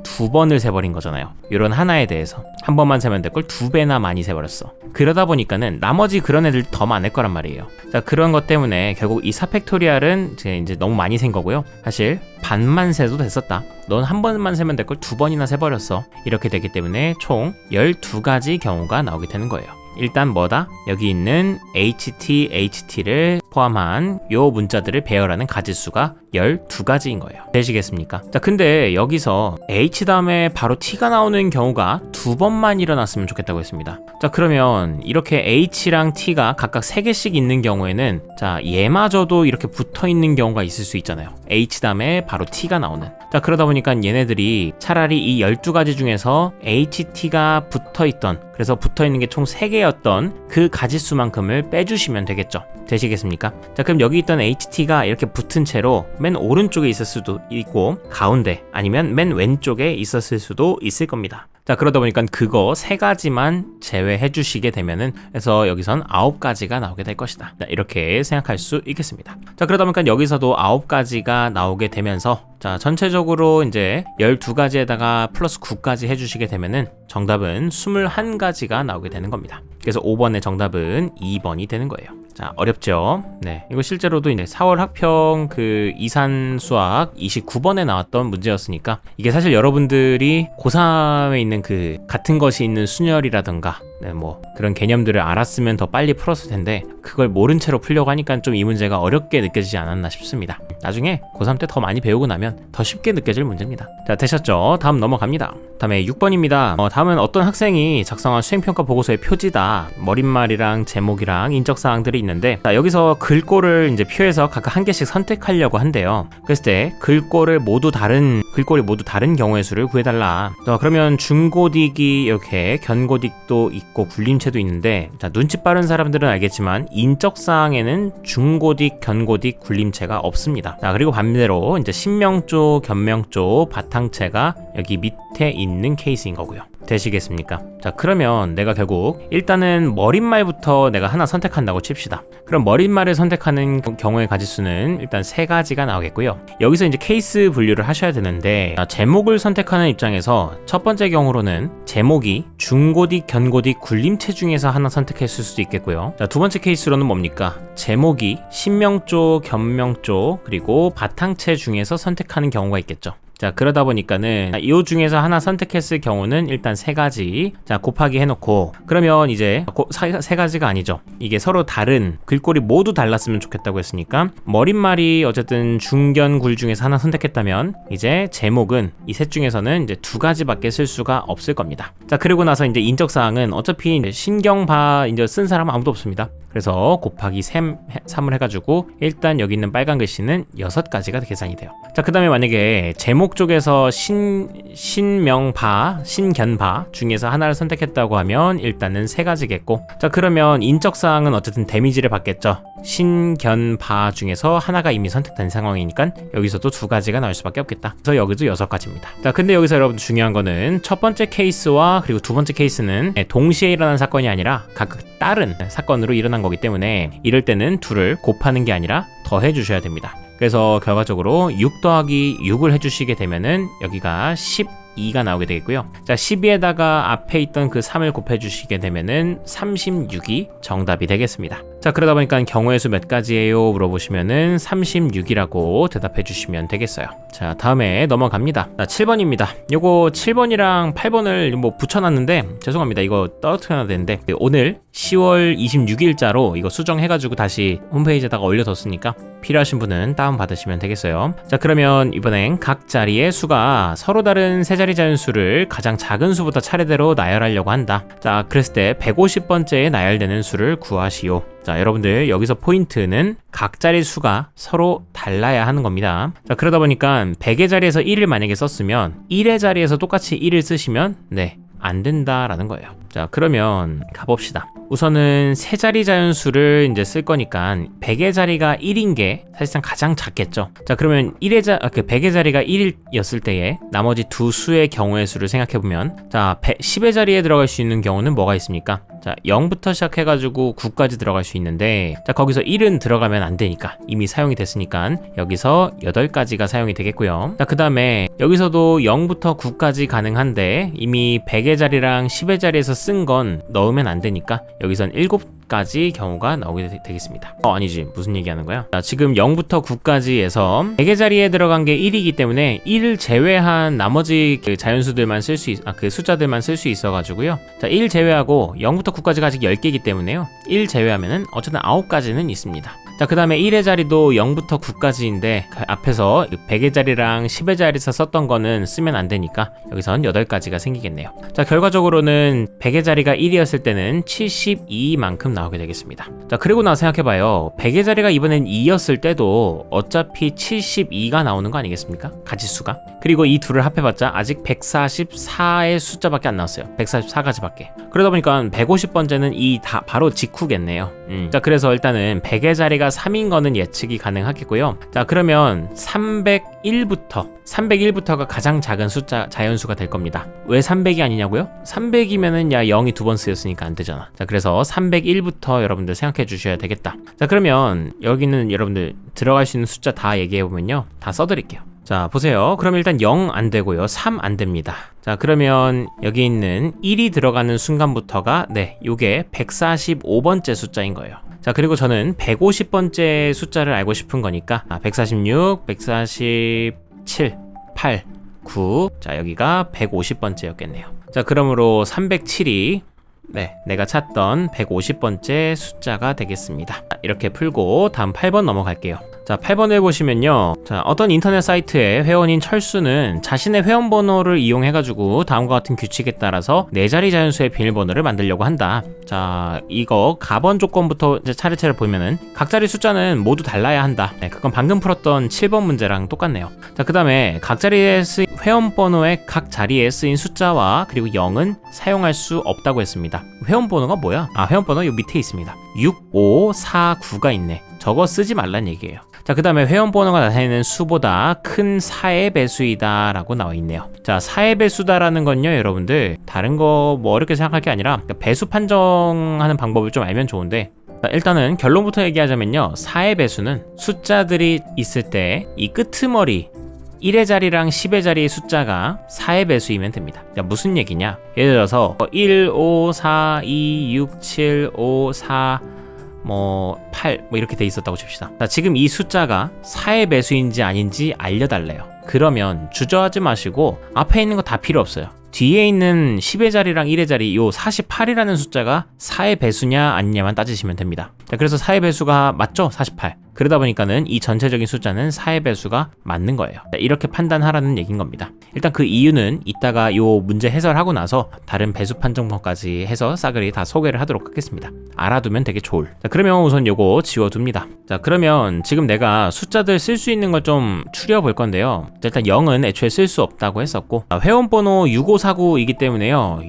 두 번을 세버린 거잖아요. 이런 하나에 대해서 한 번만 세면 될 걸 두 배나 많이 세버렸어. 그러다 보니까는 나머지 그런 애들 더 많을 거란 말이에요. 자, 그런 것 때문에 결국 이 4팩토리얼은 이제 너무 많이 센 거고요. 사실 반만 세도 됐었다. 넌 한 번만 세면 될 걸 두 번이나 세버렸어. 이렇게 되기 때문에 총 12가지 경우가 나오게 되는 거예요. 일단 뭐다? 여기 있는 HT를 포함한 요 문자들을 배열하는 가지수가 12가지인 거예요. 되시겠습니까? 자, 근데 여기서 H 다음에 바로 T가 나오는 경우가 두 번만 일어났으면 좋겠다고 했습니다. 자, 그러면 이렇게 H랑 T가 각각 3개씩 있는 경우에는 자, 얘마저도 이렇게 붙어 있는 경우가 있을 수 있잖아요. H 다음에 바로 T가 나오는. 자, 그러다 보니까 얘네들이 차라리 이 12가지 중에서 HT가 그래서 붙어 있는 게 총 3개였던 그 가지수만큼을 빼주시면 되겠죠. 되시겠습니까? 자, 그럼 여기 있던 HT가 이렇게 붙은 채로 맨 오른쪽에 있을 수도 있고 가운데 아니면 맨 왼쪽에 있었을 수도 있을 겁니다. 자, 그러다 보니까 그거 3가지만 제외해 주시게 되면은 그래서 여기선 9가지가 나오게 될 것이다. 자, 이렇게 생각할 수 있겠습니다. 자, 그러다 보니까 여기서도 9가지가 나오게 되면서 자, 전체적으로 이제 12가지에다가 플러스 9까지 해주시게 되면은 정답은 21가지가 나오게 되는 겁니다. 그래서 5번의 정답은 2번이 되는 거예요. 자, 어렵죠? 네. 이거 실제로도 이제 4월 학평 그 이산 수학 29번에 나왔던 문제였으니까 이게 사실 여러분들이 고3에 있는 그 같은 것이 있는 순열이라든가 네, 뭐 그런 개념들을 알았으면 더 빨리 풀었을 텐데 그걸 모른 채로 풀려고 하니까 좀 이 문제가 어렵게 느껴지지 않았나 싶습니다. 나중에 고3 때 더 많이 배우고 나면 더 쉽게 느껴질 문제입니다. 자, 되셨죠? 다음 넘어갑니다. 다음에 6번입니다. 다음은 어떤 학생이 작성한 수행평가 보고서의 표지다. 머릿말이랑 제목이랑 인적사항들이 있는데 자, 여기서 글꼴을 이제 표에서 각각 한 개씩 선택하려고 한대요. 그랬을 때 글꼴이 모두 다른 경우의 수를 구해달라. 자, 그러면 중고딕이 이렇게 견고딕도 있고 굴림체도 있는데 자, 눈치 빠른 사람들은 알겠지만 인적사항에는 중고딕, 견고딕, 굴림체가 없습니다. 자, 그리고 반대로 이제 신명조, 견명조, 바탕체가 여기 밑에 있는 케이스인 거고요. 되시겠습니까? 자, 그러면 내가 결국 일단은 머릿말부터 내가 하나 선택한다고 칩시다. 그럼 머릿말을 선택하는 경우의 가지수는 일단 3가지가 나오겠고요. 여기서 이제 케이스 분류를 하셔야 되는데 제목을 선택하는 입장에서 첫 번째 경우로는 제목이 중고딕, 견고딕, 굴림체 중에서 하나 선택했을 수도 있겠고요. 자, 두 번째 케이스로는 뭡니까? 제목이 신명조, 견명조, 그리고 바탕체 중에서 선택하는 경우가 있겠죠. 자, 그러다 보니까는 이 중에서 하나 선택했을 경우는 일단 3가지 자 곱하기 해놓고 그러면 이제 3가지가 아니죠. 이게 서로 다른 글꼴이 모두 달랐으면 좋겠다고 했으니까 머릿말이 어쨌든 중견굴 중에서 하나 선택했다면 이제 제목은 이 셋 중에서는 이제 2가지밖에 쓸 수가 없을 겁니다. 자, 그리고 나서 이제 인적사항은 어차피 이제 신경봐 이제 쓴 사람은 아무도 없습니다. 그래서 곱하기 3을 해가지고 일단 여기 있는 빨간 글씨는 6가지가 계산이 돼요. 자, 그 다음에 만약에 제목 쪽에서 신명바, 신견바 중에서 하나를 선택했다고 하면 일단은 3가지겠고 자, 그러면 인적사항은 어쨌든 데미지를 받겠죠. 신견바 중에서 하나가 이미 선택된 상황이니까 여기서도 2가지가 나올 수밖에 없겠다. 그래서 여기도 6가지입니다. 자, 근데 여기서 여러분 중요한 거는 첫 번째 케이스와 그리고 두 번째 케이스는 동시에 일어난 사건이 아니라 각각 다른 사건으로 일어난 거기 때문에 이럴 때는 둘을 곱하는 게 아니라 더해 주셔야 됩니다. 그래서 결과적으로 6 더하기 6을 해주시게 되면은 여기가 12가 나오게 되겠고요. 자, 12에다가 앞에 있던 그 3을 곱해주시게 되면은 36이 정답이 되겠습니다. 자, 그러다 보니까 경우의 수 몇 가지예요? 물어보시면은 36이라고 대답해 주시면 되겠어요. 자, 다음에 넘어갑니다. 자, 7번입니다. 요거 7번이랑 8번을 뭐 붙여놨는데 죄송합니다. 이거 떨어뜨려야 되는데 오늘 10월 26일자로 이거 수정해가지고 다시 홈페이지에다가 올려뒀으니까 필요하신 분은 다운받으시면 되겠어요. 자, 그러면 이번엔 각 자리의 수가 서로 다른 세 자리 자연수를 가장 작은 수부터 차례대로 나열하려고 한다. 자, 그랬을 때 150번째에 나열되는 수를 구하시오. 자, 여러분들 여기서 포인트는 각 자리 수가 서로 달라야 하는 겁니다. 자, 그러다 보니까 100의 자리에서 1을 만약에 썼으면 1의 자리에서 똑같이 1을 쓰시면 네, 안 된다라는 거예요. 자, 그러면 가봅시다. 우선은 세 자리 자연수를 이제 쓸 거니까 100의 자리가 1인 게 사실상 가장 작겠죠. 자, 그러면 100의 자리가 1이었을 때에 나머지 두 수의 경우의 수를 생각해보면 자, 10의 자리에 들어갈 수 있는 경우는 뭐가 있습니까? 자, 0부터 시작해가지고 9까지 들어갈 수 있는데, 자, 거기서 1은 들어가면 안 되니까 이미 사용이 됐으니까 여기서 8가지가 사용이 되겠고요. 자, 그 다음에 여기서도 0부터 9까지 가능한데 이미 100의 자리랑 10의 자리에서 쓴 건 넣으면 안 되니까 여기선 7가지 경우가 나오게 되겠습니다. 아니지, 무슨 얘기하는 거야? 자, 지금 0부터 9까지에서 100의 자리에 들어간 게 1이기 때문에 1을 제외한 나머지 그 자연수들만 쓸 수 그 숫자들만 쓸 수 있어 가지고요. 자, 1 제외하고 0부터 9까지가 아직 10개이기 때문에요. 1 제외하면은 어쨌든 9가지는 있습니다. 자, 그 다음에 1의 자리도 0부터 9까지인데 그 앞에서 100의 자리랑 10의 자리에서 썼던 거는 쓰면 안 되니까 여기선 8가지가 생기겠네요. 자, 결과적으로는 100의 자리가 1이었을 때는 72만큼 나오게 되겠습니다. 자, 그리고 나서 생각해봐요. 100의 자리가 이번엔 2였을 때도 어차피 72가 나오는 거 아니겠습니까? 가지수가. 그리고 이 둘을 합해봤자 아직 144의 숫자밖에 안 나왔어요. 144가지밖에. 그러다 보니까 150번째는 이 다 바로 직후겠네요. 자, 그래서 일단은 100의 자리가 3인 거는 예측이 가능하겠고요. 자, 그러면 301부터가 가장 작은 숫자 자연수가 될 겁니다. 왜 300이 아니냐고요? 300이면은 야 0이 2번 쓰였으니까 안 되잖아. 자, 그래서 301부터 여러분들 생각해 주셔야 되겠다. 자, 그러면 여기는 여러분들 들어갈 수 있는 숫자 다 얘기해 보면요, 다 써드릴게요. 자, 보세요. 그럼 일단 0 안 되고요, 3 안 됩니다. 자, 그러면 여기 있는 1이 들어가는 순간부터가 요게 145번째 숫자인 거예요. 자, 그리고 저는 150번째 숫자를 알고 싶은 거니까 146, 147, 8, 9. 자, 여기가 150번째였겠네요. 자, 그러므로 307이 내가 찾던 150번째 숫자가 되겠습니다. 이렇게 풀고 다음 8번 넘어갈게요. 자, 8번에 보시면요, 자, 어떤 인터넷 사이트의 회원인 철수는 자신의 회원번호를 이용해가지고 다음과 같은 규칙에 따라서 4자리 자연수의 비밀번호를 만들려고 한다. 자, 이거 가번 조건부터 이제 차례차례 보면은 각 자리 숫자는 모두 달라야 한다. 그건 방금 풀었던 7번 문제랑 똑같네요. 자, 그 다음에 각 자리에 쓰인 회원번호의 각 자리에 쓰인 숫자와 그리고 0은 사용할 수 없다고 했습니다. 회원번호가 뭐야? 회원번호 요 밑에 있습니다. 6, 5, 4, 9가 있네. 저거 쓰지 말란 얘기예요. 자, 그 다음에 회원번호가 나타내는 수보다 큰 4의 배수이다 라고 나와 있네요. 자, 4의 배수다라는 건요, 여러분들 다른 거 뭐 어렵게 생각할 게 아니라 배수 판정하는 방법을 좀 알면 좋은데, 일단은 결론부터 얘기하자면요, 4의 배수는 숫자들이 있을 때 이 끄트머리 1의 자리랑 10의 자리의 숫자가 4의 배수이면 됩니다. 자, 무슨 얘기냐? 예를 들어서 1, 5, 4, 2, 6, 7, 5, 4, 8 이렇게 돼 있었다고 칩시다. 자, 지금 이 숫자가 4의 배수인지 아닌지 알려달래요. 그러면 주저하지 마시고 앞에 있는 거 다 필요 없어요. 뒤에 있는 10의 자리랑 1의 자리 요 48이라는 숫자가 4의 배수냐 아니냐만 따지시면 됩니다. 자, 그래서 4의 배수가 맞죠? 48. 그러다 보니까는 이 전체적인 숫자는 4의 배수가 맞는 거예요. 자, 이렇게 판단하라는 얘기인 겁니다. 일단 그 이유는 이따가 요 문제 해설하고 나서 다른 배수 판정법까지 해서 싸그리 다 소개를 하도록 하겠습니다. 알아두면 되게 좋을. 자, 그러면 우선 요거 지워둡니다. 자, 그러면 지금 내가 숫자들 쓸 수 있는 걸 좀 추려볼 건데요. 자, 일단 0은 애초에 쓸 수 없다고 했었고, 회원번호 6549이기 때문에요,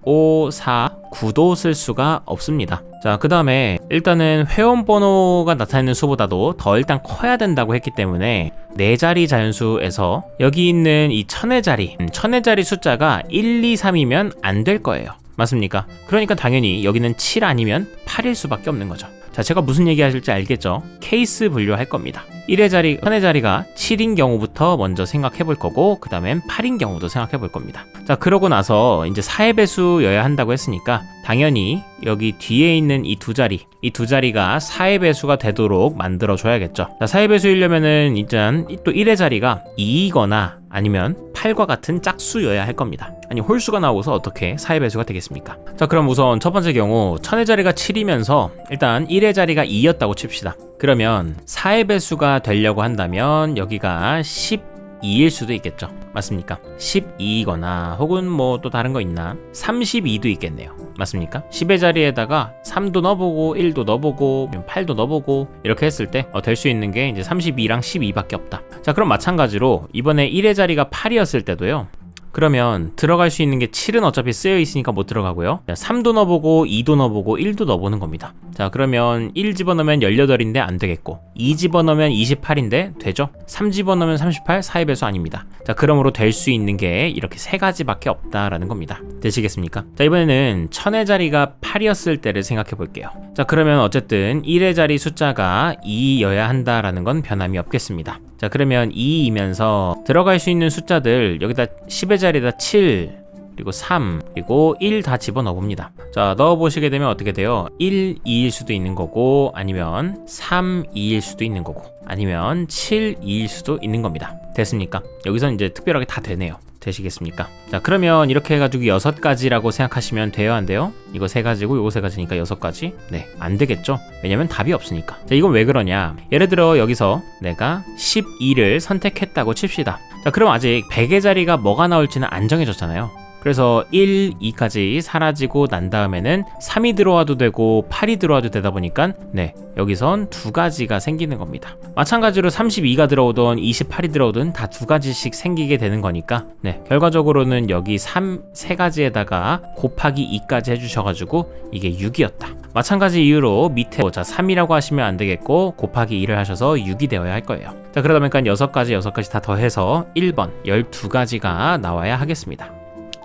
6549도 쓸 수가 없습니다. 자, 그 다음에 일단은 회원번호가 나타내는 수보다도 더 일단 커야 된다고 했기 때문에 4자리 자연수에서 여기 있는 이 1000의 자리 숫자가 1, 2, 3이면 안 될 거예요. 맞습니까? 그러니까 당연히 여기는 7 아니면 8일 수밖에 없는 거죠. 자, 제가 무슨 얘기 하실지 알겠죠? 케이스 분류할 겁니다. 1의 자리, 1000의 자리가 7인 경우부터 먼저 생각해 볼 거고, 그 다음엔 8인 경우도 생각해 볼 겁니다. 자, 그러고 나서 이제 4의 배수여야 한다고 했으니까 당연히 여기 뒤에 있는 이 두 자리가 4의 배수가 되도록 만들어 줘야겠죠. 자, 4의 배수이려면은 일단 또 1의 자리가 2이거나 아니면 8과 같은 짝수여야 할 겁니다. 아니, 홀수가 나오고서 어떻게 4의 배수가 되겠습니까? 자, 그럼 우선 첫 번째 경우 1000의 자리가 7이면서 일단 1의 자리가 2였다고 칩시다. 그러면 4의 배수가 되려고 한다면 여기가 12일 수도 있겠죠. 맞습니까? 12이거나 혹은 뭐 또 다른 거 있나? 32도 있겠네요. 맞습니까? 10의 자리에다가 3도 넣어보고 1도 넣어보고 8도 넣어보고 이렇게 했을 때 될 수 있는 게 이제 32랑 12밖에 없다. 자, 그럼 마찬가지로 이번에 1의 자리가 8이었을 때도요, 그러면 들어갈 수 있는 게 7은 어차피 쓰여 있으니까 못 들어가고요. 3도 넣어보고 2도 넣어보고 1도 넣어보는 겁니다. 자, 그러면 1 집어넣으면 18인데 안 되겠고, 2 집어넣으면 28인데 되죠? 3 집어넣으면 38, 4의 배수 아닙니다. 자, 그러므로 될 수 있는 게 이렇게 세 가지밖에 없다라는 겁니다. 되시겠습니까? 자, 이번에는 1000의 자리가 8이었을 때를 생각해 볼게요. 자, 그러면 어쨌든 1의 자리 숫자가 2여야 한다라는 건 변함이 없겠습니다. 자, 그러면 2이면서 들어갈 수 있는 숫자들 여기다 10의 자리에다 7 그리고 3 그리고 1 다 집어넣어 봅니다. 자, 넣어보시게 되면 어떻게 돼요? 1, 2일 수도 있는 거고, 아니면 3, 2일 수도 있는 거고, 아니면 7, 2일 수도 있는 겁니다. 됐습니까? 여기선 이제 특별하게 다 되네요. 되시겠습니까? 자, 그러면 이렇게 해가지고 6가지라고 생각하시면 돼요, 안 돼요? 이거 3가지고 이거 3가지니까 6가지? 네, 안 되겠죠? 왜냐면 답이 없으니까. 자, 이건 왜 그러냐? 예를 들어 여기서 내가 12를 선택했다고 칩시다. 자, 그럼 아직 100의 자리가 뭐가 나올지는 안 정해졌잖아요. 그래서 1, 2까지 사라지고 난 다음에는 3이 들어와도 되고 8이 들어와도 되다 보니까 네, 여기선 2가지가 생기는 겁니다. 마찬가지로 32가 들어오든 28이 들어오든 다 2가지씩 생기게 되는 거니까 네, 결과적으로는 여기 3가지에다가 곱하기 2까지 해주셔가지고 이게 6이었다. 마찬가지 이유로 밑에 3이라고 하시면 안 되겠고 곱하기 2를 하셔서 6이 되어야 할 거예요. 자, 그러다 보니까 6가지 다 더해서 1번 12가지가 나와야 하겠습니다.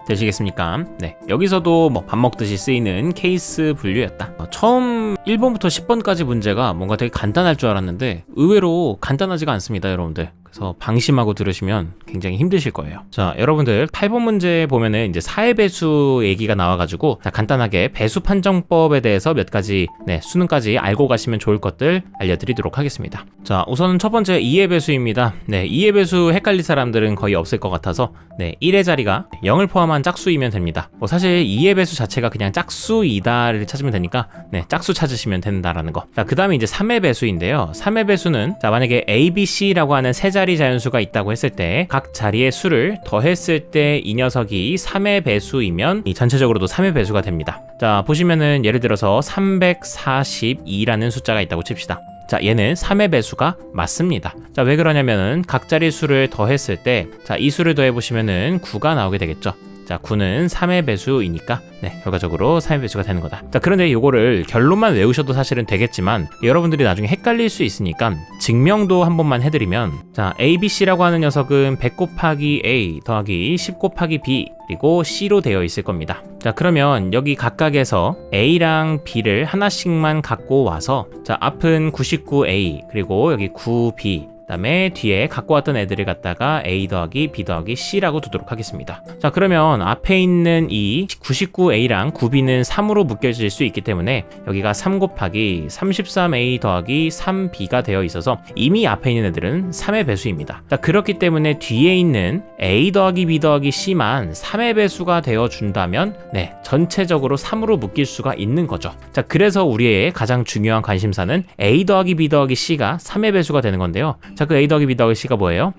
되시겠습니까? 네, 여기서도 뭐 밥 먹듯이 쓰이는 케이스 분류였다. 처음 1번부터 10번까지 문제가 뭔가 되게 간단할 줄 알았는데 의외로 간단하지가 않습니다, 여러분들. 그래서 방심하고 들으시면 굉장히 힘드실 거예요. 자, 여러분들 8번 문제 보면은 이제 4의 배수 얘기가 나와가지고 자, 간단하게 배수 판정법에 대해서 몇 가지 수능까지 알고 가시면 좋을 것들 알려드리도록 하겠습니다. 자, 우선 첫 번째 2의 배수입니다. 네, 2의 배수 헷갈릴 사람들은 거의 없을 것 같아서 1의 자리가 0을 포함한 짝수이면 됩니다. 뭐 사실 2의 배수 자체가 그냥 짝수이다를 찾으면 되니까 짝수 찾으시면 된다라는 거. 자, 그 다음에 이제 3의 배수인데요. 3의 배수는 자, 만약에 A, B, C라고 하는 세 자리 자연수가 있다고 했을 때 각 자리의 수를 더했을 때 이 녀석이 3의 배수이면 이 전체적으로도 3의 배수가 됩니다. 자, 보시면은 예를 들어서 342라는 숫자가 있다고 칩시다. 자, 얘는 3의 배수가 맞습니다. 자, 왜 그러냐면은 각 자리 수를 더했을 때 자, 이 수를 더해보시면은 9가 나오게 되겠죠. 자, 9는 3의 배수이니까 결과적으로 3의 배수가 되는 거다. 자, 그런데 이거를 결론만 외우셔도 사실은 되겠지만 여러분들이 나중에 헷갈릴 수 있으니까 증명도 한 번만 해드리면 자, ABC라고 하는 녀석은 100 곱하기 A 더하기 10 곱하기 B 그리고 C로 되어 있을 겁니다. 자, 그러면 여기 각각에서 A랑 B를 하나씩만 갖고 와서 자, 앞은 99A 그리고 여기 9B 그다음에 뒤에 갖고 왔던 애들을 갖다가 A 더하기 B 더하기 C라고 두도록 하겠습니다. 자, 그러면 앞에 있는 이 99A랑 9B는 3으로 묶여질 수 있기 때문에 여기가 3 곱하기 33A 더하기 3B가 되어 있어서 이미 앞에 있는 애들은 3의 배수입니다. 자, 그렇기 때문에 뒤에 있는 A 더하기 B 더하기 C만 3의 배수가 되어 준다면 전체적으로 3으로 묶일 수가 있는 거죠. 자, 그래서 우리의 가장 중요한 관심사는 A 더하기 B 더하기 C가 3의 배수가 되는 건데요. 자, 그 A 더하기 B 더하기 C가 뭐예요?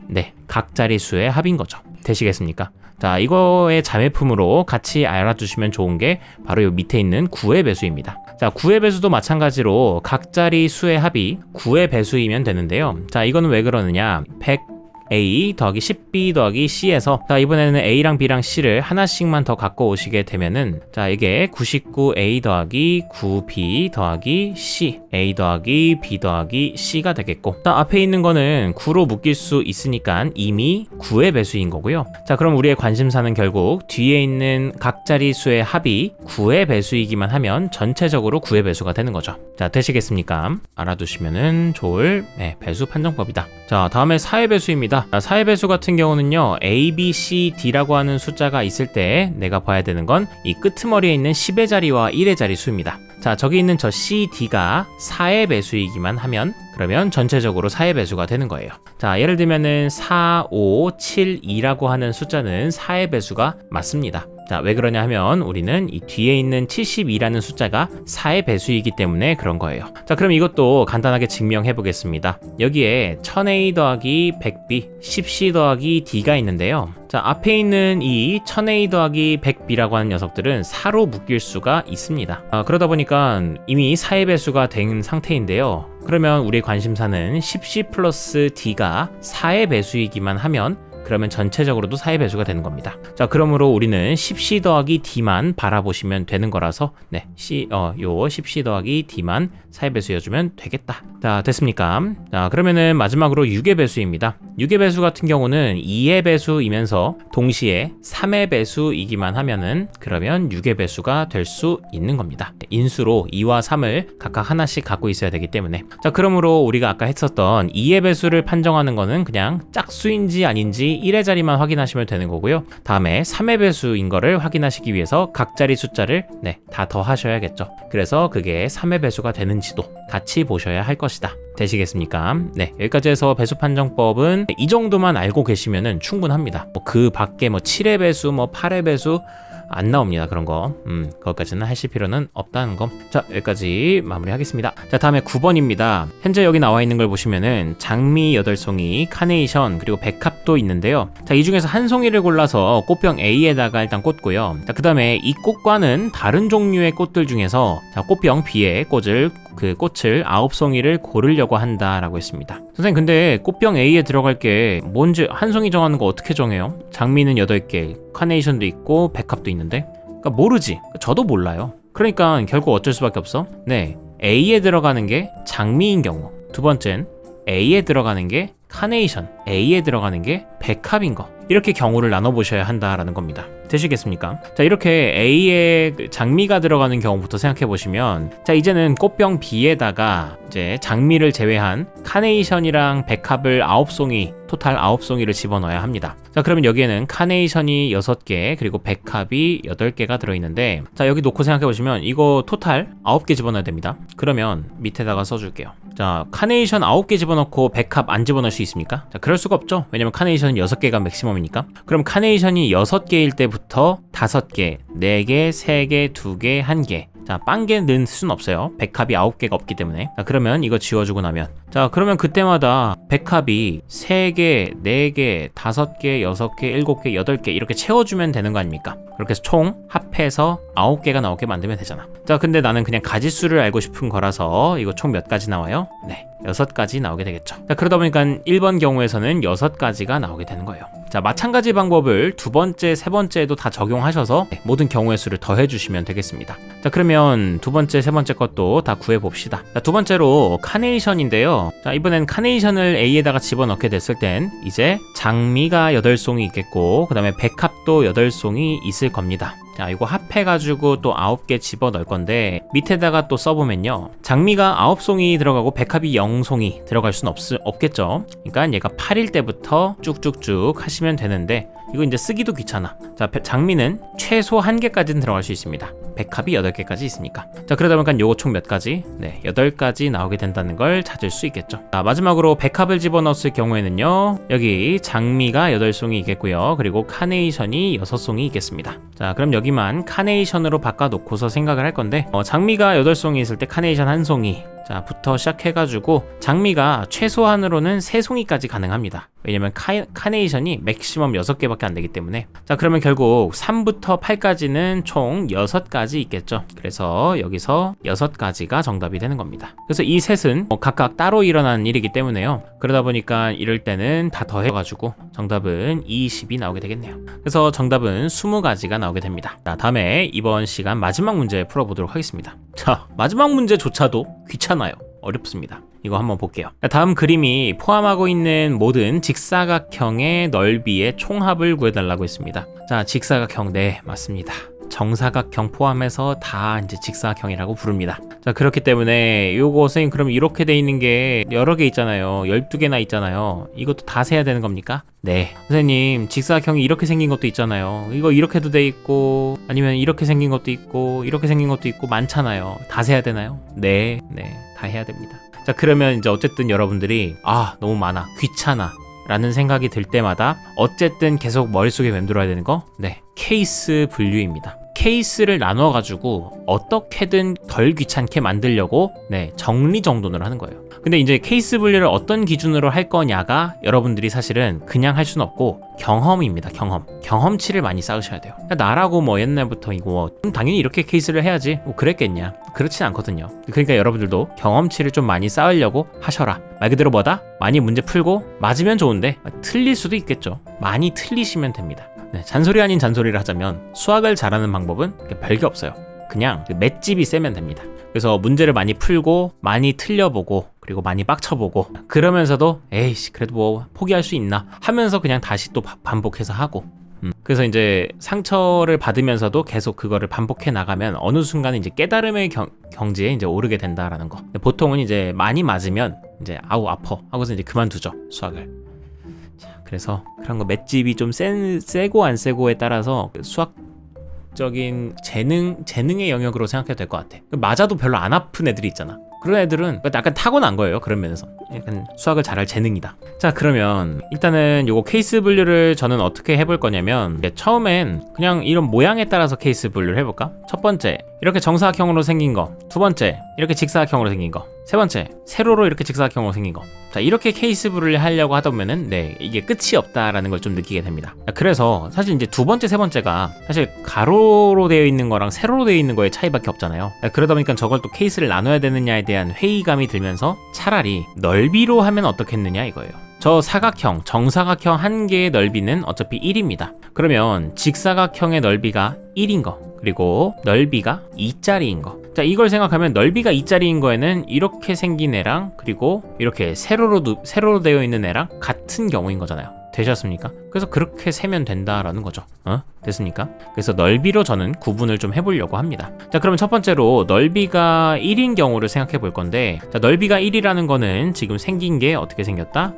각 자릿수의 합인 거죠. 되시겠습니까? 자, 이거의 자매품으로 같이 알아두시면 좋은 게 바로 요 밑에 있는 9의 배수입니다. 자, 9의 배수도 마찬가지로 각 자릿수의 합이 9의 배수이면 되는데요. 자, 이거는 왜 그러느냐? 100A 더하기 10B 더하기 C에서 자, 이번에는 A랑 B랑 C를 하나씩만 더 갖고 오시게 되면은 자, 이게 99A 더하기 9B 더하기 C A 더하기 B 더하기 C가 되겠고 자, 앞에 있는 거는 9로 묶일 수 있으니까 이미 9의 배수인 거고요. 자, 그럼 우리의 관심사는 결국 뒤에 있는 각 자릿수의 합이 9의 배수이기만 하면 전체적으로 9의 배수가 되는 거죠. 자, 되시겠습니까? 알아두시면은 좋을 배수 판정법이다. 자, 다음에 4의 배수입니다. 자, 4의 배수 같은 경우는요, A, B, C, D라고 하는 숫자가 있을 때 내가 봐야 되는 건 이 끄트머리에 있는 10의 자리와 1의 자리 수입니다. 자, 저기 있는 저 C, D가 4의 배수이기만 하면 그러면 전체적으로 4의 배수가 되는 거예요. 자, 예를 들면은 4, 5, 7, 2라고 하는 숫자는 4의 배수가 맞습니다. 자, 왜 그러냐 하면 우리는 이 뒤에 있는 72라는 숫자가 4의 배수이기 때문에 그런 거예요. 자, 그럼 이것도 간단하게 증명해 보겠습니다. 여기에 1000A 더하기 100B, 10C 더하기 D가 있는데요. 자, 앞에 있는 이 1000A 더하기 100B라고 하는 녀석들은 4로 묶일 수가 있습니다. 그러다 보니까 이미 4의 배수가 된 상태인데요. 그러면 우리의 관심사는 10C 플러스 D가 4의 배수이기만 하면 그러면 전체적으로도 4의 배수가 되는 겁니다. 자, 그러므로 우리는 10C 더하기 D만 바라보시면 되는 거라서 네, 요 10C 더하기 D만 4의 배수여주면 되겠다. 자, 됐습니까? 자, 그러면은 마지막으로 6의 배수입니다. 6의 배수 같은 경우는 2의 배수이면서 동시에 3의 배수이기만 하면은 그러면 6의 배수가 될 수 있는 겁니다. 인수로 2와 3을 각각 하나씩 갖고 있어야 되기 때문에. 자, 그러므로 우리가 아까 했었던 2의 배수를 판정하는 거는 그냥 짝수인지 아닌지 1의 자리만 확인하시면 되는 거고요. 다음에 3의 배수인 거를 확인하시기 위해서 각 자리 숫자를 다 더하셔야겠죠. 그래서 그게 3의 배수가 되는지도 같이 보셔야 할 것이다. 되시겠습니까? 네, 여기까지 해서 배수 판정법은 이 정도만 알고 계시면은 충분합니다. 그 밖에 7의 배수, 8의 배수 안 나옵니다. 그런 거. 그것까지는 하실 필요는 없다는 거. 자, 여기까지 마무리하겠습니다. 자, 다음에 9번입니다. 현재 여기 나와 있는 걸 보시면은 장미 8송이, 카네이션, 그리고 백합도 있는데요. 자, 이 중에서 한 송이를 골라서 꽃병 A에다가 일단 꽂고요. 자, 그 다음에 이 꽃과는 다른 종류의 꽃들 중에서 자, 꽃병 B에 꽃을 9송이를 고르려고 한다라고 했습니다. 선생님, 근데 꽃병 A에 들어갈 게 뭔지 한 송이 정하는 거 어떻게 정해요? 장미는 8개, 카네이션도 있고 백합도 있는데? 그러니까 모르지. 저도 몰라요. 그러니까 결국 어쩔 수밖에 없어. 네, A에 들어가는 게 장미인 경우, 두 번째는 A에 들어가는 게 카네이션, A에 들어가는 게 백합인 거, 이렇게 경우를 나눠보셔야 한다라는 겁니다. 되시겠습니까? 자, 이렇게 A에 장미가 들어가는 경우부터 생각해 보시면, 자, 이제는 꽃병 B에다가 이제 장미를 제외한 카네이션이랑 백합을 9송이, 토탈 9송이를 집어넣어야 합니다. 자, 그러면 여기에는 카네이션이 6개, 그리고 백합이 8개가 들어있는데, 자, 여기 놓고 생각해 보시면 이거 토탈 9개 집어넣어야 됩니다. 그러면 밑에다가 써줄게요. 자, 카네이션 9개 집어넣고 백합 안 집어넣을 수 있습니까? 자, 그럴 수가 없죠. 왜냐면 카네이션은 6개가 맥시멈이니까. 그럼 카네이션이 6개일 때부터 5개, 4개, 3개, 2개, 1개. 자, 빵개 넣을 수는 없어요. 백합이 9개가 없기 때문에. 자, 그러면 이거 지워주고 나면, 자, 그러면 그때마다 백합이 3개, 4개, 5개, 6개, 7개, 8개 이렇게 채워주면 되는 거 아닙니까? 그렇게 해서 총 합해서 9개가 나오게 만들면 되잖아. 자, 근데 나는 그냥 가지수를 알고 싶은 거라서 이거 총 몇 가지 나와요? 네, 6가지 나오게 되겠죠. 자, 그러다 보니까 1번 경우에서는 6가지가 나오게 되는 거예요. 자, 마찬가지 방법을 두 번째, 세 번째에도 다 적용하셔서 모든 경우의 수를 더해 주시면 되겠습니다. 자, 그러면 두 번째, 세 번째 것도 다 구해 봅시다. 자, 두 번째로 카네이션인데요. 자, 이번엔 카네이션을 A에다가 집어넣게 됐을 땐 이제 장미가 8송이 있겠고, 그 다음에 백합도 8송이 있을 겁니다. 자, 이거 합해가지고 또 9개 집어넣을 건데, 밑에다가 또 써보면요, 장미가 9송이 들어가고 백합이 0송이 들어갈 순 없겠죠. 그러니까 얘가 8일 때부터 쭉쭉쭉 하시면 되는데, 이거 이제 쓰기도 귀찮아. 자, 장미는 최소 1개까지는 들어갈 수 있습니다. 백합이 8개까지 있으니까. 자, 그러다 보니까 요거 총 몇 가지? 네, 8가지 나오게 된다는 걸 찾을 수 있겠죠. 자, 마지막으로 백합을 집어넣었을 경우에는요, 여기 장미가 8송이 있겠고요, 그리고 카네이션이 6송이 있겠습니다. 자, 그럼 여기만 카네이션으로 바꿔놓고서 생각을 할 건데, 장미가 8송이 있을 때 카네이션 1송이, 자, 부터 시작해가지고 장미가 최소한으로는 3송이까지 가능합니다. 왜냐면 카네이션이 맥시멈 6개밖에 안 되기 때문에. 자, 그러면 결국 3부터 8까지는 총 6가지 있겠죠. 그래서 여기서 6가지가 정답이 되는 겁니다. 그래서 이 셋은 각각 따로 일어나는 일이기 때문에요. 그러다 보니까 이럴 때는 다 더해가지고 정답은 20이 나오게 되겠네요. 그래서 정답은 20가지가 나오게 됩니다. 자, 다음에 이번 시간 마지막 문제 풀어보도록 하겠습니다. 자, 마지막 문제조차도 귀찮아요. 어렵습니다. 이거 한번 볼게요. 다음 그림이 포함하고 있는 모든 직사각형의 넓이의 총합을 구해달라고 했습니다. 자, 직사각형, 네, 맞습니다. 정사각형 포함해서 다 이제 직사각형이라고 부릅니다. 자, 그렇기 때문에 요거 선생님 그럼 이렇게 돼 있는 게 여러 개 있잖아요. 12개나 있잖아요. 이것도 다 세야 되는 겁니까? 네. 선생님, 직사각형이 이렇게 생긴 것도 있잖아요. 이거 이렇게도 돼 있고, 아니면 이렇게 생긴 것도 있고, 이렇게 생긴 것도 있고, 많잖아요. 다 세야 되나요? 네, 다 해야 됩니다. 자, 그러면 이제 어쨌든 여러분들이 너무 많아, 귀찮아 라는 생각이 들 때마다 어쨌든 계속 머릿속에 맴돌아야 되는 거, 네, 케이스 분류입니다. 케이스를 나눠 가지고 어떻게든 덜 귀찮게 만들려고 정리정돈을 하는 거예요. 근데 이제 케이스 분류를 어떤 기준으로 할 거냐가 여러분들이 사실은 그냥 할 수는 없고 경험입니다. 경험치를 많이 쌓으셔야 돼요. 나라고 뭐 옛날부터 이거 당연히 이렇게 케이스를 해야지 뭐 그랬겠냐, 그렇진 않거든요. 그러니까 여러분들도 경험치를 좀 많이 쌓으려고 하셔라. 말 그대로 뭐다? 많이 문제 풀고 맞으면 좋은데 틀릴 수도 있겠죠. 많이 틀리시면 됩니다. 잔소리 아닌 잔소리를 하자면 수학을 잘하는 방법은 별게 없어요. 그냥 맷집이 세면 됩니다. 그래서 문제를 많이 풀고 많이 틀려보고 그리고 많이 빡쳐보고 그러면서도 에이씨 그래도 뭐 포기할 수 있나 하면서 그냥 다시 또 반복해서 하고 그래서 이제 상처를 받으면서도 계속 그거를 반복해 나가면 어느 순간 이제 깨달음의 경지에 이제 오르게 된다라는 거. 보통은 이제 많이 맞으면 이제 아우 아파 하고서 이제 그만두죠, 수학을. 자, 그래서 그런 거 맷집이 좀 세고 안 세고에 따라서 수학적인 재능의 영역으로 생각해도 될 것 같아. 맞아도 별로 안 아픈 애들이 있잖아. 그런 애들은 약간 타고난 거예요. 그런 면에서 약간 수학을 잘할 재능이다. 자, 그러면 일단은 요거 케이스 분류를 저는 어떻게 해볼 거냐면 처음엔 그냥 이런 모양에 따라서 케이스 분류를 해볼까? 첫 번째 이렇게 정사각형으로 생긴 거, 두 번째 이렇게 직사각형으로 생긴 거, 세 번째 세로로 이렇게 직사각형으로 생긴 거. 자, 이렇게 케이스 분류를 하려고 하다 보면은 이게 끝이 없다라는 걸 좀 느끼게 됩니다. 그래서 사실 이제 두 번째, 세 번째가 사실 가로로 되어 있는 거랑 세로로 되어 있는 거의 차이밖에 없잖아요. 그러다 보니까 저걸 또 케이스를 나눠야 되느냐에 대한 회의감이 들면서 차라리 넓이로 하면 어떻겠느냐 이거예요. 저 사각형, 정사각형 한 개의 넓이는 어차피 1입니다. 그러면 직사각형의 넓이가 1인 거, 그리고 넓이가 2짜리인 거. 자, 이걸 생각하면 넓이가 2짜리인 거에는 이렇게 생긴 애랑 그리고 이렇게 세로로 되어 있는 애랑 같은 경우인 거잖아요. 되셨습니까? 그래서 그렇게 세면 된다라는 거죠. 됐습니까? 그래서 넓이로 저는 구분을 좀 해보려고 합니다. 자, 그러면 첫 번째로 넓이가 1인 경우를 생각해 볼 건데, 자, 넓이가 1이라는 거는 지금 생긴 게 어떻게 생겼다?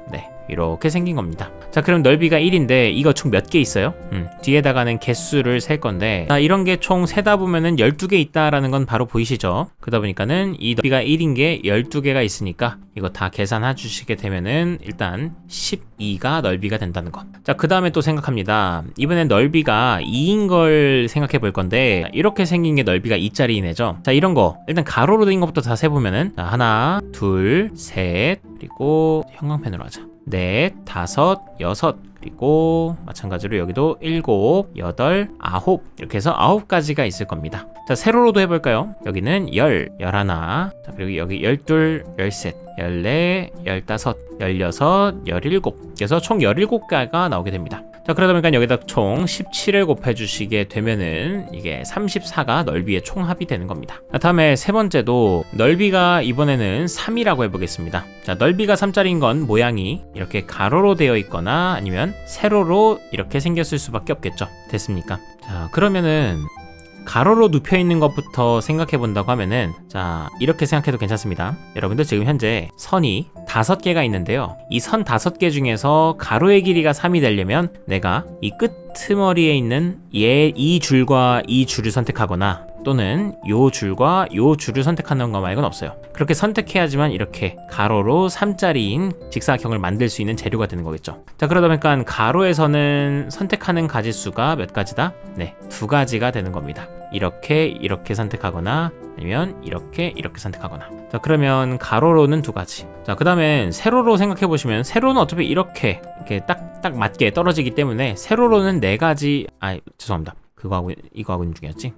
이렇게 생긴 겁니다. 자, 그럼 넓이가 1인데 이거 총 몇 개 있어요? 뒤에다가는 개수를 셀 건데, 자, 이런 게 총 세다 보면은 12개 있다라는 건 바로 보이시죠? 그러다 보니까는 이 넓이가 1인 게 12개가 있으니까 이거 다 계산해 주시게 되면은 일단 12가 넓이가 된다는 거. 자, 그 다음에 또 생각합니다. 이번엔 넓이가 2인 걸 생각해 볼 건데, 이렇게 생긴 게 넓이가 2짜리인 애죠. 자, 이런 거 일단 가로로 된 것부터 다 세보면은, 자, 하나, 둘, 셋, 그리고 형광펜으로 하자. 넷, 다섯, 여섯, 그리고 마찬가지로 여기도 7, 8, 9 이렇게 해서 9가지가 있을 겁니다. 자, 세로로도 해볼까요? 여기는 10, 11, 자, 그리고 여기 12, 13, 14, 15, 16, 17 그래서 총 17개가 나오게 됩니다. 자, 그러다 보니까 여기다 총 17을 곱해주시게 되면은 이게 34가 넓이의 총합이 되는 겁니다. 자, 다음에 세 번째도 넓이가 이번에는 3이라고 해보겠습니다. 자, 넓이가 3짜리인 건 모양이 이렇게 가로로 되어 있거나 아니면 세로로 이렇게 생겼을 수밖에 없겠죠. 됐습니까? 자, 그러면은 가로로 눕혀 있는 것부터 생각해 본다고 하면은, 자, 이렇게 생각해도 괜찮습니다. 여러분들 지금 현재 선이 5개가 있는데요. 이 선 5개 중에서 가로의 길이가 3이 되려면 내가 이 끄트머리에 있는 이 줄과 이 줄을 선택하거나 또는 요 줄과 요 줄을 선택하는 거 말고는 없어요. 그렇게 선택해야지만 이렇게 가로로 3짜리인 직사각형을 만들 수 있는 재료가 되는 거겠죠. 자, 그러다 보니까 가로에서는 선택하는 가지수가 몇 가지다? 2가지가 되는 겁니다. 이렇게 선택하거나 아니면 이렇게 선택하거나. 자, 그러면 가로로는 2가지. 자, 그 다음엔 세로로 생각해 보시면, 세로는 어차피 이렇게 딱 맞게 떨어지기 때문에 세로로는 4가지. 죄송합니다. 이거 하고 있는 중이었지.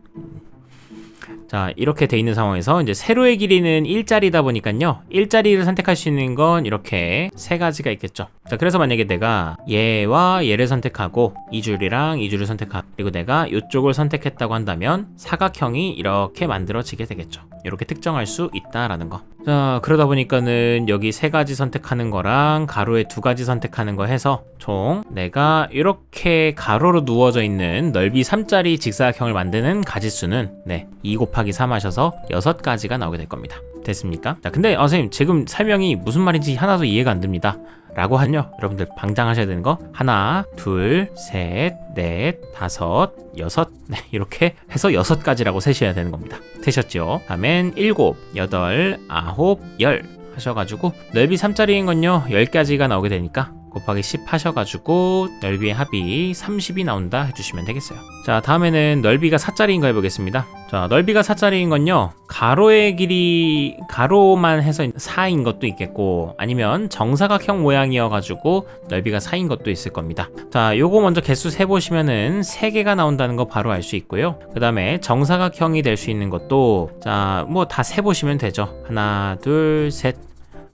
자, 이렇게 돼 있는 상황에서 이제 세로의 길이는 1짜리다 보니까요, 1짜리를 선택할 수 있는 건 이렇게 3가지가 있겠죠. 자, 그래서 만약에 내가 얘와 얘를 선택하고 이 줄이랑 이 줄을 선택하고 그리고 내가 이쪽을 선택했다고 한다면 사각형이 이렇게 만들어지게 되겠죠. 이렇게 특정할 수 있다라는 거. 자, 그러다 보니까는 여기 3가지 선택하는 거랑 가로에 2가지 선택하는 거 해서 총 내가 이렇게 가로로 누워져 있는 넓이 3짜리 직사각형을 만드는 가지수는 2 곱하기 3 하셔서 6가지가 나오게 될 겁니다. 됐습니까? 자, 근데 선생님 지금 설명이 무슨 말인지 하나도 이해가 안 됩니다 라고 하면요, 여러분들 방장하셔야 되는 거 하나, 둘, 셋, 넷, 다섯, 여섯 이렇게 해서 6가지라고 세셔야 되는 겁니다. 되셨죠? 다음엔 7, 8, 9, 10 하셔가지고 넓이 3짜리인 건요 10가지가 나오게 되니까 곱하기 10 하셔가지고 넓이의 합이 30이 나온다 해주시면 되겠어요. 자, 다음에는 넓이가 4짜리인 거 해보겠습니다. 자, 넓이가 4짜리인 건요, 가로의 길이 가로만 해서 4인 것도 있겠고, 아니면 정사각형 모양이어가지고 넓이가 4인 것도 있을 겁니다. 자, 요거 먼저 개수 세보시면은 3개가 나온다는 거 바로 알 수 있고요. 그 다음에 정사각형이 될 수 있는 것도, 자, 뭐 다 세보시면 되죠. 하나, 둘, 셋,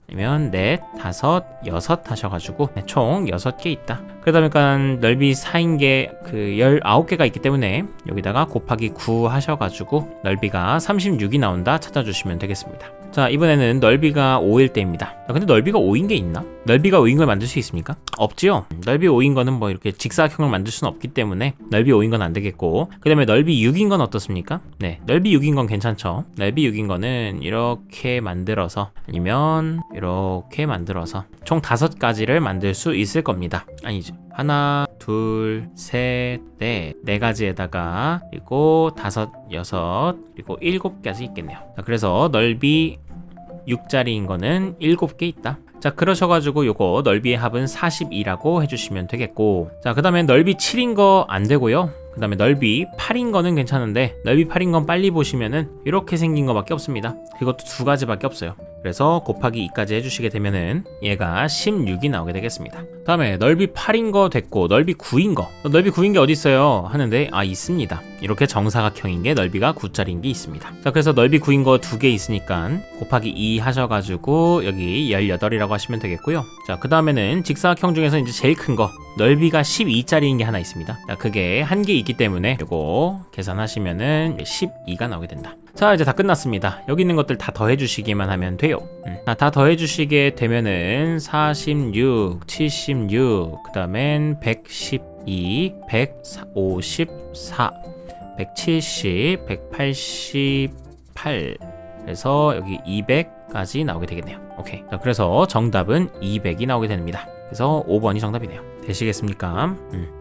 아니면 넷, 다섯, 여섯 하셔가지고 총 6개 있다. 그러다 보니까 넓이 4인 게 19개가 있기 때문에 여기다가 곱하기 9 하셔가지고 넓이가 36이 나온다 찾아주시면 되겠습니다. 자, 이번에는 넓이가 5일 때입니다. 근데 넓이가 5인 게 있나? 넓이가 5인 걸 만들 수 있습니까? 없지요? 넓이 5인 거는 뭐 이렇게 직사각형을 만들 수는 없기 때문에 넓이 5인 건 안 되겠고, 그 다음에 넓이 6인 건 어떻습니까? 네, 넓이 6인 건 괜찮죠? 넓이 6인 거는 이렇게 만들어서, 아니면 이렇게 만들어서 총 5가지를 만들 수 있을 겁니다. 아니죠. 하나, 둘, 셋, 넷, 4가지에다가 그리고 5, 6, 그리고 7까지 있겠네요. 자, 그래서 넓이 6짜리인 거는 7개 있다. 자, 그러셔가지고 요거 넓이의 합은 42라고 해주시면 되겠고, 자, 그 다음에 넓이 7인 거 안 되고요. 그 다음에 넓이 8인 거는 괜찮은데, 넓이 8인 건 빨리 보시면은 이렇게 생긴 거밖에 없습니다. 그것도 2가지밖에 없어요. 그래서 곱하기 2까지 해주시게 되면은 얘가 16이 나오게 되겠습니다. 다음에 넓이 8인 거 됐고, 넓이 9인 거, 넓이 9인 게 어디 있어요 하는데, 있습니다. 이렇게 정사각형인 게 넓이가 9짜리인 게 있습니다. 자, 그래서 넓이 9인 거 2개 있으니까 곱하기 2 하셔가지고 여기 18이라고 하시면 되겠고요. 자, 그 다음에는 직사각형 중에서 이제 제일 큰 거, 넓이가 12짜리인 게 하나 있습니다. 자, 그게 한 개 있기 때문에 이거 계산하시면은 12가 나오게 된다. 자, 이제 다 끝났습니다. 여기 있는 것들 다 더해주시기만 하면 돼요. 다 더해주시게 되면은 46, 76, 그 다음엔 112, 154, 170, 188, 그래서 여기 200까지 나오게 되겠네요. 오케이. 자, 그래서 정답은 200이 나오게 됩니다. 그래서 5번이 정답이네요. 되시겠습니까?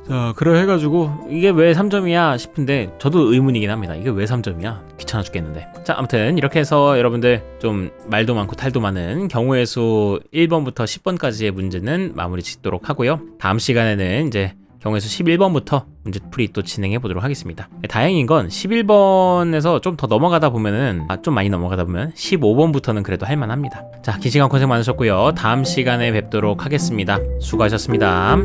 자, 그래 해가지고 이게 왜 3점이야 싶은데 저도 의문이긴 합니다. 이게 왜 3점이야? 귀찮아 죽겠는데. 자, 아무튼 이렇게 해서 여러분들 좀 말도 많고 탈도 많은 경우의 수 1번부터 10번까지의 문제는 마무리 짓도록 하고요. 다음 시간에는 이제 경우의 수 11번부터 문제풀이 또 진행해 보도록 하겠습니다. 다행인 건 11번에서 좀 더 넘어가다 보면은, 좀 많이 넘어가다 보면 15번부터는 그래도 할만합니다. 자, 긴 시간 고생 많으셨고요. 다음 시간에 뵙도록 하겠습니다. 수고하셨습니다.